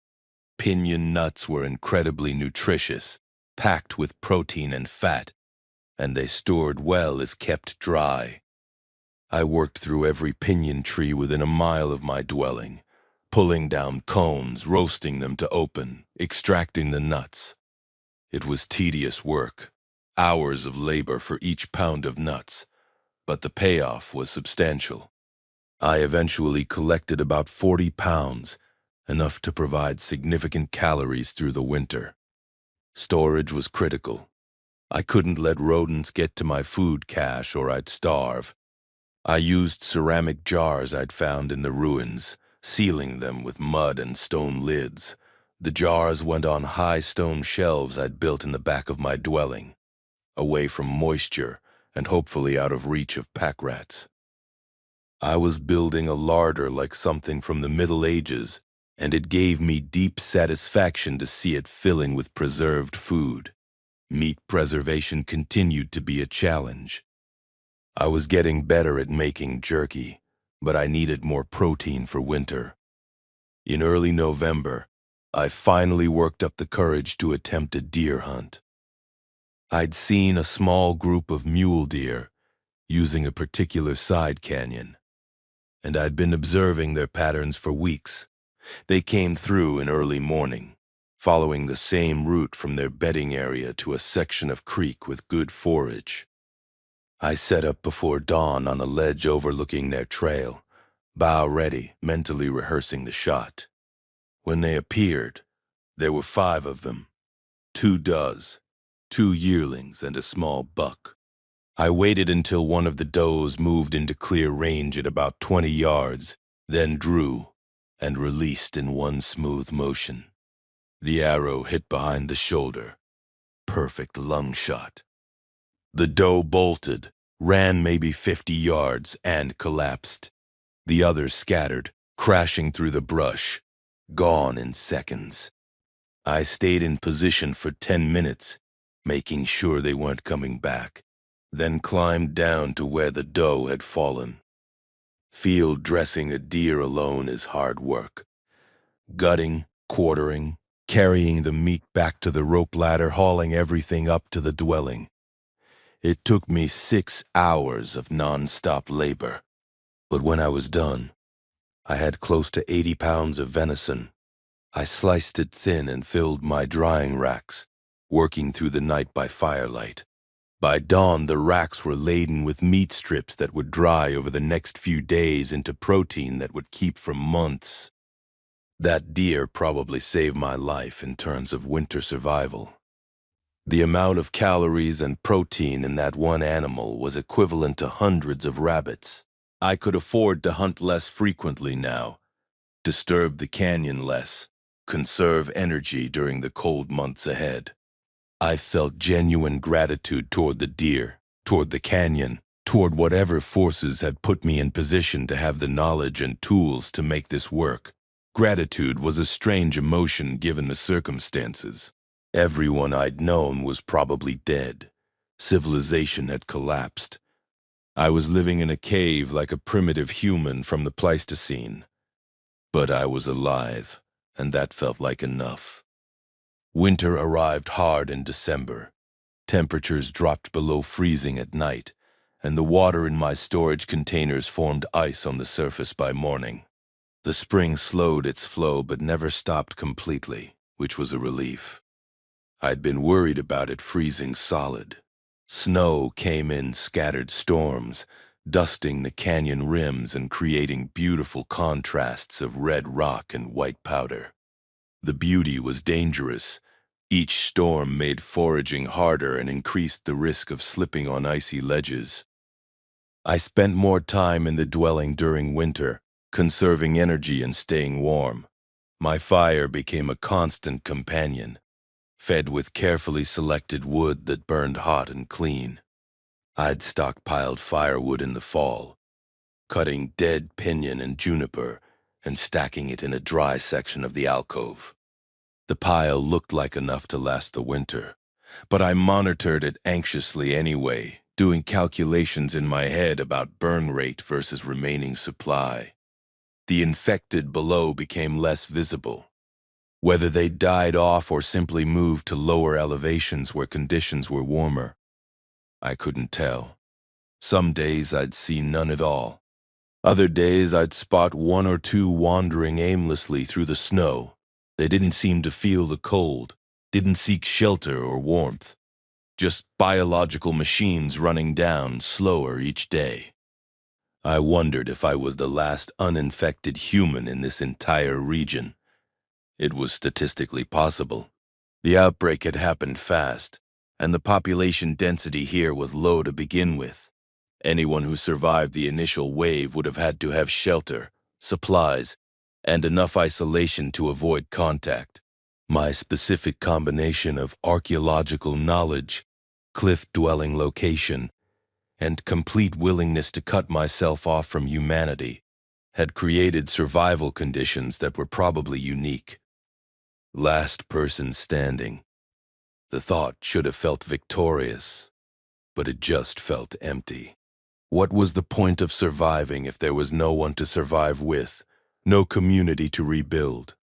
Pinyon nuts were incredibly nutritious, packed with protein and fat, and they stored well if kept dry. I worked through every pinyon tree within a mile of my dwelling, pulling down cones, roasting them to open, extracting the nuts. It was tedious work, hours of labor for each pound of nuts, but the payoff was substantial. I eventually collected about 40 pounds, enough to provide significant calories through the winter. Storage was critical. I couldn't let rodents get to my food cache or I'd starve. I used ceramic jars I'd found in the ruins, sealing them with mud and stone lids. The jars went on high stone shelves I'd built in the back of my dwelling, away from moisture and hopefully out of reach of pack rats. I was building a larder like something from the Middle Ages, and it gave me deep satisfaction to see it filling with preserved food. Meat preservation continued to be a challenge. I was getting better at making jerky, but I needed more protein for winter. In early November, I finally worked up the courage to attempt a deer hunt. I'd seen a small group of mule deer using a particular side canyon, and I'd been observing their patterns for weeks. They came through in early morning, following the same route from their bedding area to a section of creek with good forage. I set up before dawn on a ledge overlooking their trail, bow ready, mentally rehearsing the shot. When they appeared, there were 5 of them, 2 does, 2 yearlings, and a small buck. I waited until one of the does moved into clear range at about 20 yards, then drew and released in one smooth motion. The arrow hit behind the shoulder. Perfect lung shot. The doe bolted, ran maybe 50 yards, and collapsed. The others scattered, crashing through the brush, gone in seconds. I stayed in position for 10 minutes, making sure they weren't coming back, then climbed down to where the doe had fallen. Field dressing a deer alone is hard work. Gutting, quartering, carrying the meat back to the rope ladder, hauling everything up to the dwelling. It took me 6 hours of non-stop labor. But when I was done, I had close to 80 pounds of venison. I sliced it thin and filled my drying racks, working through the night by firelight. By dawn, the racks were laden with meat strips that would dry over the next few days into protein that would keep for months. That deer probably saved my life in terms of winter survival. The amount of calories and protein in that one animal was equivalent to hundreds of rabbits. I could afford to hunt less frequently now, disturb the canyon less, conserve energy during the cold months ahead. I felt genuine gratitude toward the deer, toward the canyon, toward whatever forces had put me in position to have the knowledge and tools to make this work. Gratitude was a strange emotion given the circumstances. Everyone I'd known was probably dead. Civilization had collapsed. I was living in a cave like a primitive human from the Pleistocene. But I was alive, and that felt like enough. Winter arrived hard in December. Temperatures dropped below freezing at night, and the water in my storage containers formed ice on the surface by morning. The spring slowed its flow but never stopped completely, which was a relief. I'd been worried about it freezing solid. Snow came in scattered storms, dusting the canyon rims and creating beautiful contrasts of red rock and white powder. The beauty was dangerous. Each storm made foraging harder and increased the risk of slipping on icy ledges. I spent more time in the dwelling during winter, conserving energy and staying warm. My fire became a constant companion, fed with carefully selected wood that burned hot and clean. I'd stockpiled firewood in the fall, cutting dead pinyon and juniper and stacking it in a dry section of the alcove. The pile looked like enough to last the winter, but I monitored it anxiously anyway, doing calculations in my head about burn rate versus remaining supply. The infected below became less visible. Whether they died off or simply moved to lower elevations where conditions were warmer, I couldn't tell. Some days I'd see none at all. Other days I'd spot 1 or 2 wandering aimlessly through the snow. They didn't seem to feel the cold, didn't seek shelter or warmth. Just biological machines running down slower each day. I wondered if I was the last uninfected human in this entire region. It was statistically possible. The outbreak had happened fast, and the population density here was low to begin with. Anyone who survived the initial wave would have had to have shelter, supplies, and enough isolation to avoid contact. My specific combination of archaeological knowledge, cliff-dwelling location, and complete willingness to cut myself off from humanity had created survival conditions that were probably unique. Last person standing. The thought should have felt victorious, but it just felt empty. What was the point of surviving if there was no one to survive with, no community to rebuild,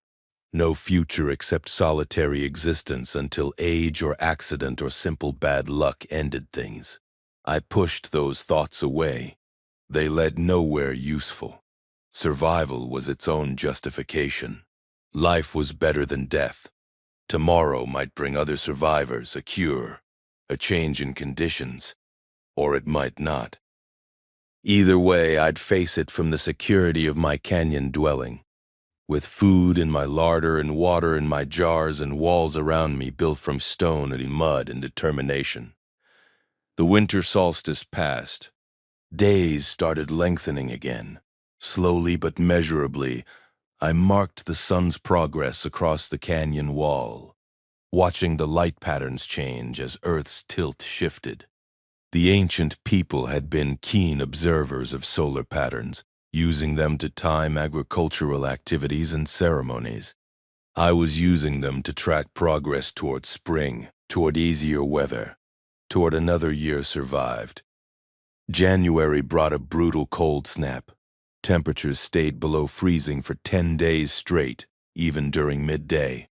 no future except solitary existence until age or accident or simple bad luck ended things? I pushed those thoughts away. They led nowhere useful. Survival was its own justification. Life was better than death. Tomorrow might bring other survivors, a cure, a change in conditions, or it might not. Either way, I'd face it from the security of my canyon dwelling, with food in my larder and water in my jars and walls around me built from stone and mud and determination. The winter solstice passed. Days started lengthening again. Slowly but measurably, I marked the sun's progress across the canyon wall, watching the light patterns change as Earth's tilt shifted. The ancient people had been keen observers of solar patterns, using them to time agricultural activities and ceremonies. I was using them to track progress toward spring, toward easier weather, toward another year survived. January brought a brutal cold snap. Temperatures stayed below freezing for 10 days straight, even during midday.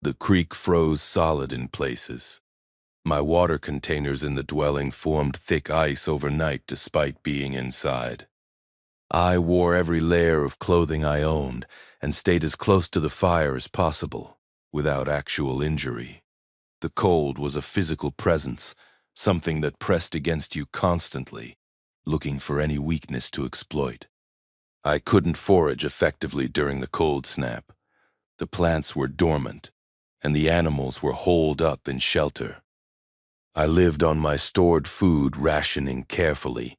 The creek froze solid in places. My water containers in the dwelling formed thick ice overnight despite being inside. I wore every layer of clothing I owned and stayed as close to the fire as possible, without actual injury. The cold was a physical presence, something that pressed against you constantly, looking for any weakness to exploit. I couldn't forage effectively during the cold snap. The plants were dormant, and the animals were holed up in shelter. I lived on my stored food, rationing carefully,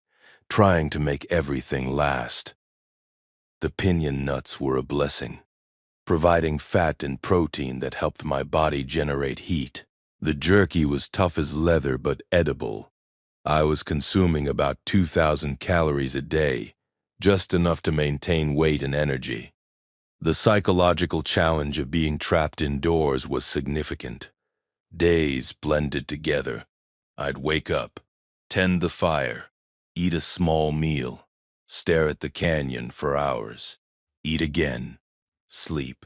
trying to make everything last. The pinyon nuts were a blessing, providing fat and protein that helped my body generate heat. The jerky was tough as leather but edible. I was consuming about 2,000 calories a day, just enough to maintain weight and energy. The psychological challenge of being trapped indoors was significant. Days blended together. I'd wake up, tend the fire, eat a small meal, stare at the canyon for hours, eat again, sleep.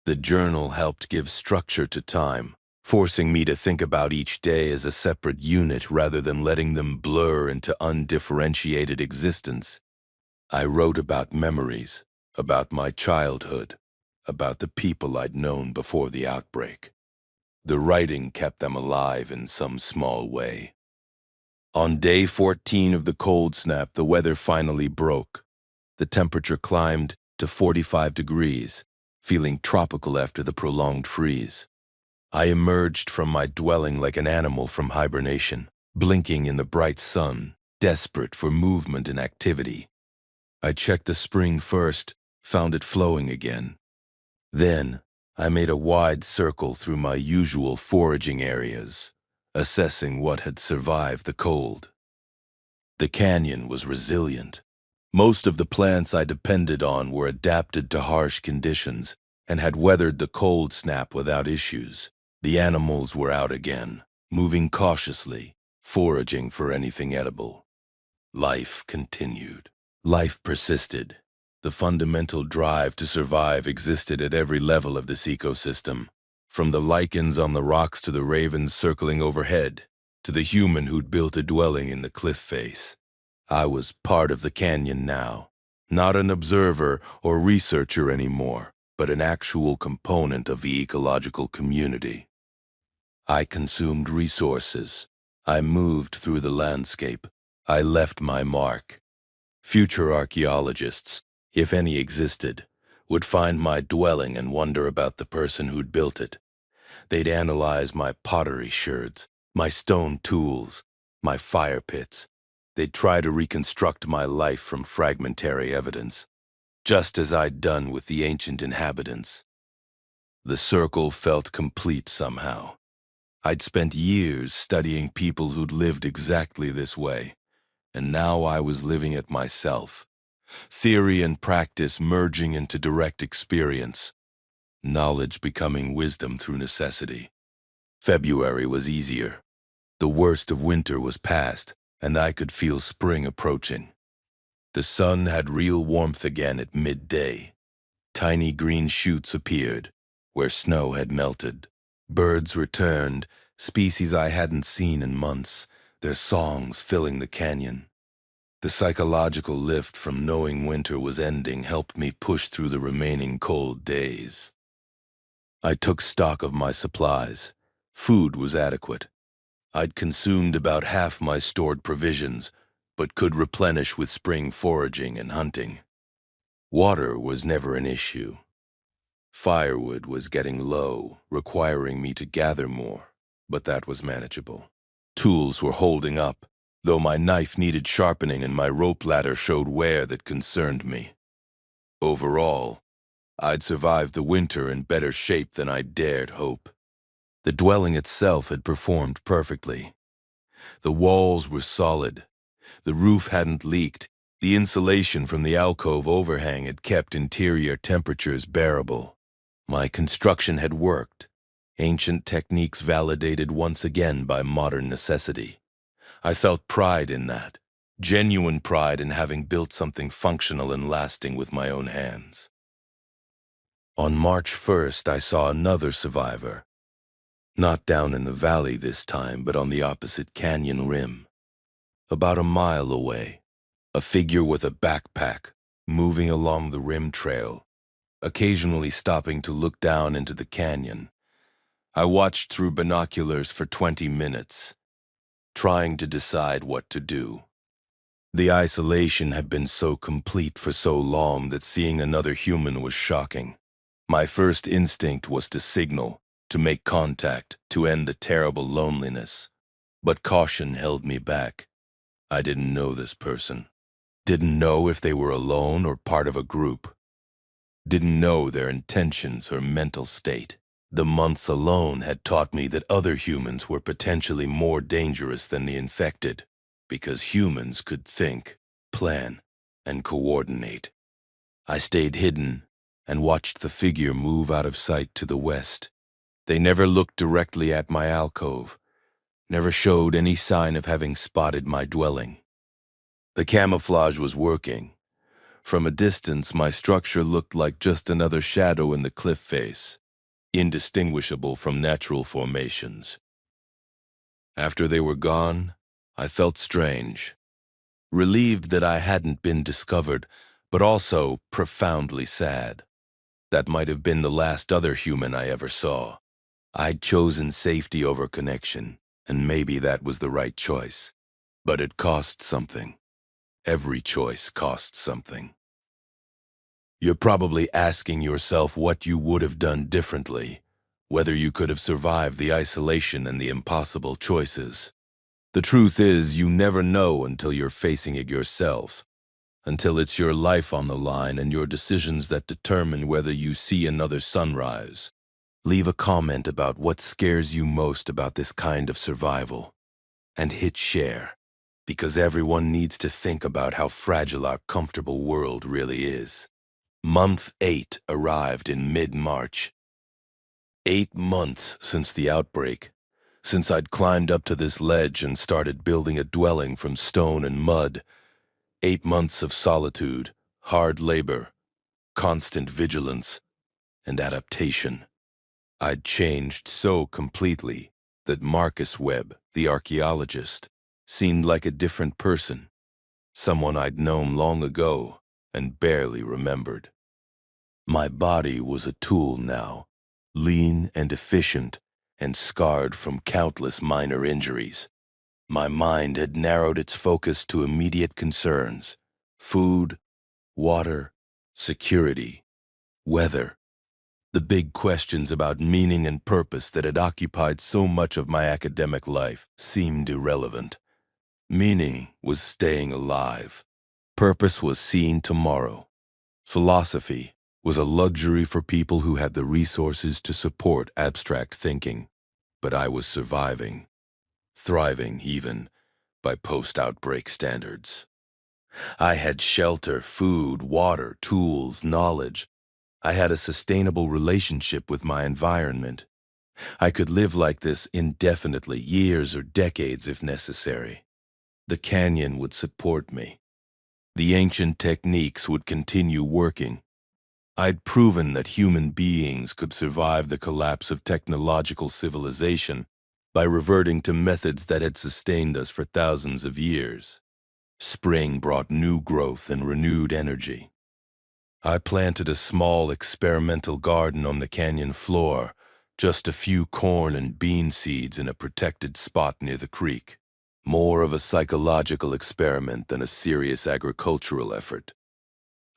The journal helped give structure to time, forcing me to think about each day as a separate unit rather than letting them blur into undifferentiated existence. I wrote about memories, about my childhood, about the people I'd known before the outbreak. The writing kept them alive in some small way. On day 14 of the cold snap, the weather finally broke. The temperature climbed to 45 degrees, feeling tropical after the prolonged freeze. I emerged from my dwelling like an animal from hibernation, blinking in the bright sun, desperate for movement and activity. I checked the spring first, found it flowing again. Then, I made a wide circle through my usual foraging areas, assessing what had survived the cold. The canyon was resilient. Most of the plants I depended on were adapted to harsh conditions and had weathered the cold snap without issues. The animals were out again, moving cautiously, foraging for anything edible. Life continued. Life persisted. The fundamental drive to survive existed at every level of this ecosystem, from the lichens on the rocks to the ravens circling overhead, to the human who'd built a dwelling in the cliff face. I was part of the canyon now, not an observer or researcher anymore, but an actual component of the ecological community. I consumed resources. I moved through the landscape. I left my mark. Future archaeologists, if any existed, would find my dwelling and wonder about the person who'd built it. They'd analyze my pottery sherds, My stone tools, my fire pits, they'd try to reconstruct my life from fragmentary evidence, just as I'd done with the ancient inhabitants. The circle felt complete somehow. I'd spent years studying people who'd lived exactly this way, and now I was living it myself. Theory and practice merging into direct experience, knowledge becoming wisdom through necessity. February was easier. The worst of winter was past, and I could feel spring approaching. The sun had real warmth again at midday. Tiny green shoots appeared, where snow had melted. Birds returned, species I hadn't seen in months, their songs filling the canyon. The psychological lift from knowing winter was ending helped me push through the remaining cold days. I took stock of my supplies. Food was adequate. I'd consumed about half my stored provisions, but could replenish with spring foraging and hunting. Water was never an issue. Firewood was getting low, requiring me to gather more, but that was manageable. Tools were holding up, though my knife needed sharpening and my rope ladder showed wear that concerned me. Overall, I'd survived the winter in better shape than I dared hope. The dwelling itself had performed perfectly. The walls were solid. The roof hadn't leaked. The insulation from the alcove overhang had kept interior temperatures bearable. My construction had worked, ancient techniques validated once again by modern necessity. I felt pride in that, genuine pride in having built something functional and lasting with my own hands. On March 1st, I saw another survivor. Not down in the valley this time, but on the opposite canyon rim. About a mile away, a figure with a backpack, moving along the rim trail, occasionally stopping to look down into the canyon. I watched through binoculars for 20 minutes, trying to decide what to do. The isolation had been so complete for so long that seeing another human was shocking. My first instinct was to signal, to make contact, to end the terrible loneliness. But caution held me back. I didn't know this person. Didn't know if they were alone or part of a group. Didn't know their intentions or mental state. The months alone had taught me that other humans were potentially more dangerous than the infected, because humans could think, plan, and coordinate. I stayed hidden and watched the figure move out of sight to the west. They never looked directly at my alcove, never showed any sign of having spotted my dwelling. The camouflage was working. From a distance, my structure looked like just another shadow in the cliff face, indistinguishable from natural formations. After they were gone, I felt strange, relieved that I hadn't been discovered, but also profoundly sad. That might have been the last other human I ever saw. I'd chosen safety over connection, and maybe that was the right choice. But it cost something. Every choice costs something. You're probably asking yourself what you would have done differently, whether you could have survived the isolation and the impossible choices. The truth is, you never know until you're facing it yourself, until it's your life on the line and your decisions that determine whether you see another sunrise. Leave a comment about what scares you most about this kind of survival, and hit share, because everyone needs to think about how fragile our comfortable world really is. Month 8 arrived in mid-March. 8 months since the outbreak, since I'd climbed up to this ledge and started building a dwelling from stone and mud. 8 months of solitude, hard labor, constant vigilance, and adaptation. I'd changed so completely that Marcus Webb, the archaeologist, seemed like a different person, someone I'd known long ago and barely remembered. My body was a tool now, lean and efficient and scarred from countless minor injuries. My mind had narrowed its focus to immediate concerns: food, water, security, weather. The big questions about meaning and purpose that had occupied so much of my academic life seemed irrelevant. Meaning was staying alive. Purpose was seeing tomorrow. Philosophy was a luxury for people who had the resources to support abstract thinking. But I was surviving, thriving even, by post-outbreak standards. I had shelter, food, water, tools, knowledge. I had a sustainable relationship with my environment. I could live like this indefinitely, years or decades if necessary. The canyon would support me. The ancient techniques would continue working. I'd proven that human beings could survive the collapse of technological civilization by reverting to methods that had sustained us for thousands of years. Spring brought new growth and renewed energy. I planted a small experimental garden on the canyon floor, just a few corn and bean seeds in a protected spot near the creek. More of a psychological experiment than a serious agricultural effort.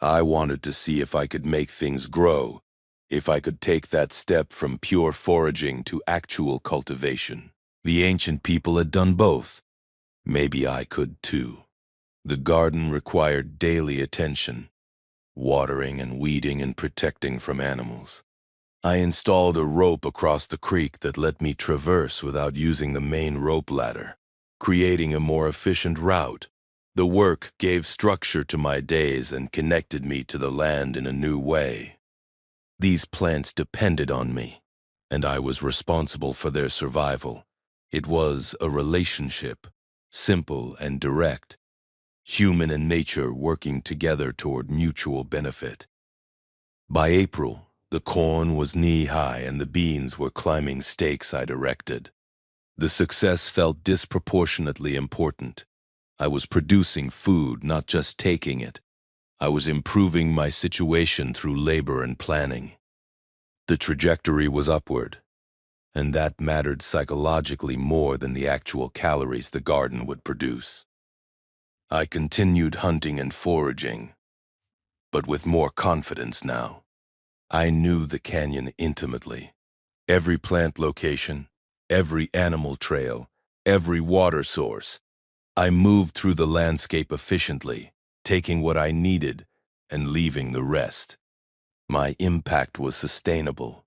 I wanted to see if I could make things grow, if I could take that step from pure foraging to actual cultivation. The ancient people had done both. Maybe I could too. The garden required daily attention, watering and weeding and protecting from animals. I installed a rope across the creek that let me traverse without using the main rope ladder, creating a more efficient route. The work gave structure to my days and connected me to the land in a new way. These plants depended on me, and I was responsible for their survival. It was a relationship, simple and direct, human and nature working together toward mutual benefit. By April, the corn was knee-high and the beans were climbing stakes I'd erected. The success felt disproportionately important. I was producing food, not just taking it. I was improving my situation through labor and planning. The trajectory was upward, and that mattered psychologically more than the actual calories the garden would produce. I continued hunting and foraging, but with more confidence now. I knew the canyon intimately. Every plant location, every animal trail, every water source. I moved through the landscape efficiently, taking what I needed and leaving the rest. My impact was sustainable.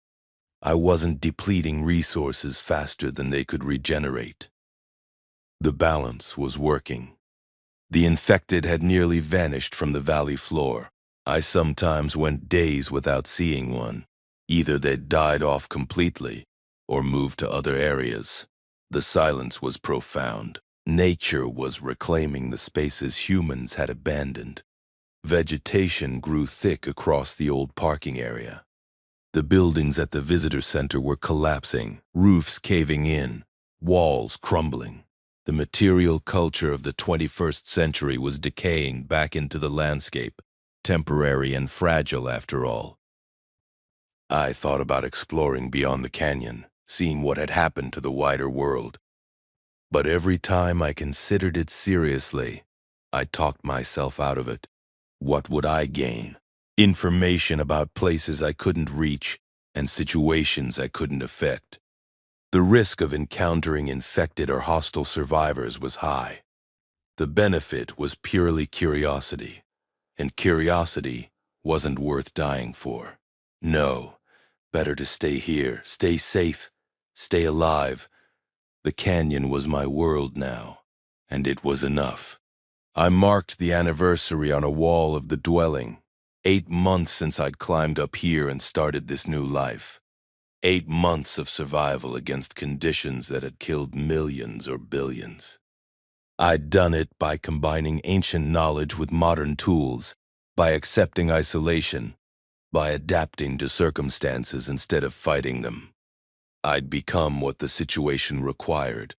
I wasn't depleting resources faster than they could regenerate. The balance was working. The infected had nearly vanished from the valley floor. I sometimes went days without seeing one. Either they'd died off completely or moved to other areas. The silence was profound. Nature was reclaiming the spaces humans had abandoned. Vegetation grew thick across the old parking area. The buildings at the visitor center were collapsing, roofs caving in, walls crumbling. The material culture of the 21st century was decaying back into the landscape, temporary and fragile after all. I thought about exploring beyond the canyon, seeing what had happened to the wider world. But every time I considered it seriously, I talked myself out of it. What would I gain? Information about places I couldn't reach and situations I couldn't affect. The risk of encountering infected or hostile survivors was high. The benefit was purely curiosity, and curiosity wasn't worth dying for. No, better to stay here, stay safe, stay alive. The canyon was my world now, and it was enough. I marked the anniversary on a wall of the dwelling. 8 months since I'd climbed up here and started this new life. 8 months of survival against conditions that had killed millions or billions. I'd done it by combining ancient knowledge with modern tools, by accepting isolation, by adapting to circumstances instead of fighting them. I'd become what the situation required.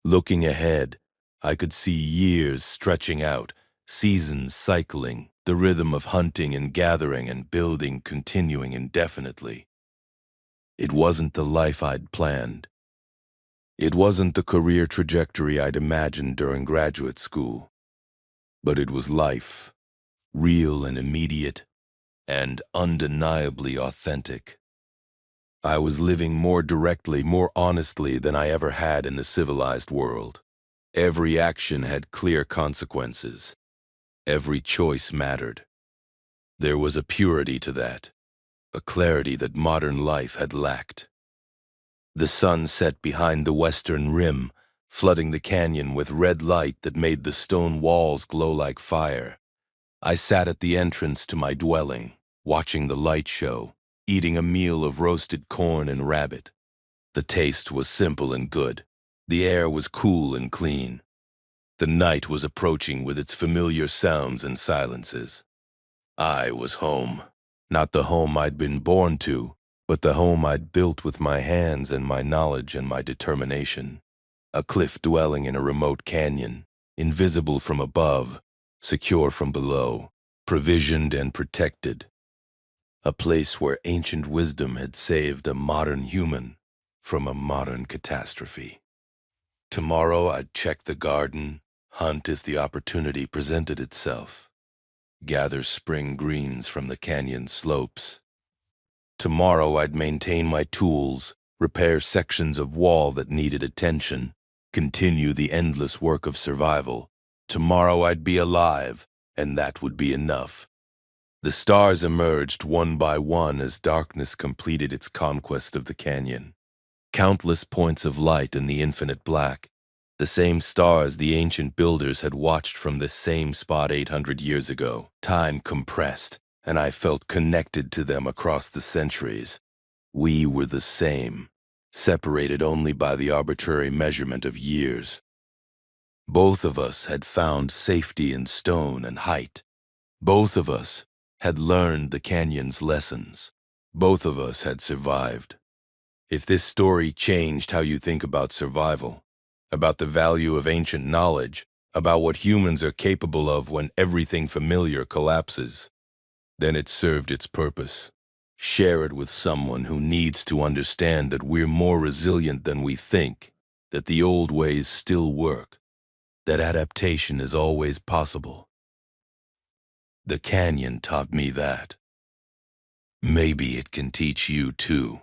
Looking ahead, I could see years stretching out, seasons cycling, the rhythm of hunting and gathering and building continuing indefinitely. It wasn't the life I'd planned. It wasn't the career trajectory I'd imagined during graduate school. But it was life, real and immediate, and undeniably authentic. I was living more directly, more honestly than I ever had in the civilized world. Every action had clear consequences. Every choice mattered. There was a purity to that, a clarity that modern life had lacked. The sun set behind the western rim, flooding the canyon with red light that made the stone walls glow like fire. I sat at the entrance to my dwelling, watching the light show, eating a meal of roasted corn and rabbit. The taste was simple and good. The air was cool and clean. The night was approaching with its familiar sounds and silences. I was home. Not the home I'd been born to, but the home I'd built with my hands and my knowledge and my determination. A cliff dwelling in a remote canyon, invisible from above, secure from below, provisioned and protected. A place where ancient wisdom had saved a modern human from a modern catastrophe. Tomorrow I'd check the garden, hunt if the opportunity presented itself, gather spring greens from the canyon slopes. Tomorrow I'd maintain my tools, repair sections of wall that needed attention, continue the endless work of survival. Tomorrow I'd be alive, and that would be enough. The stars emerged one by one as darkness completed its conquest of the canyon. Countless points of light in the infinite black, the same stars the ancient builders had watched from this same spot 800 years ago. Time compressed, and I felt connected to them across the centuries. We were the same, separated only by the arbitrary measurement of years. Both of us had found safety in stone and height. Both of us had learned the canyon's lessons. Both of us had survived. If this story changed how you think about survival, about the value of ancient knowledge, about what humans are capable of when everything familiar collapses, then it served its purpose. Share it with someone who needs to understand that we're more resilient than we think, that the old ways still work, that adaptation is always possible. The canyon taught me that. Maybe it can teach you too.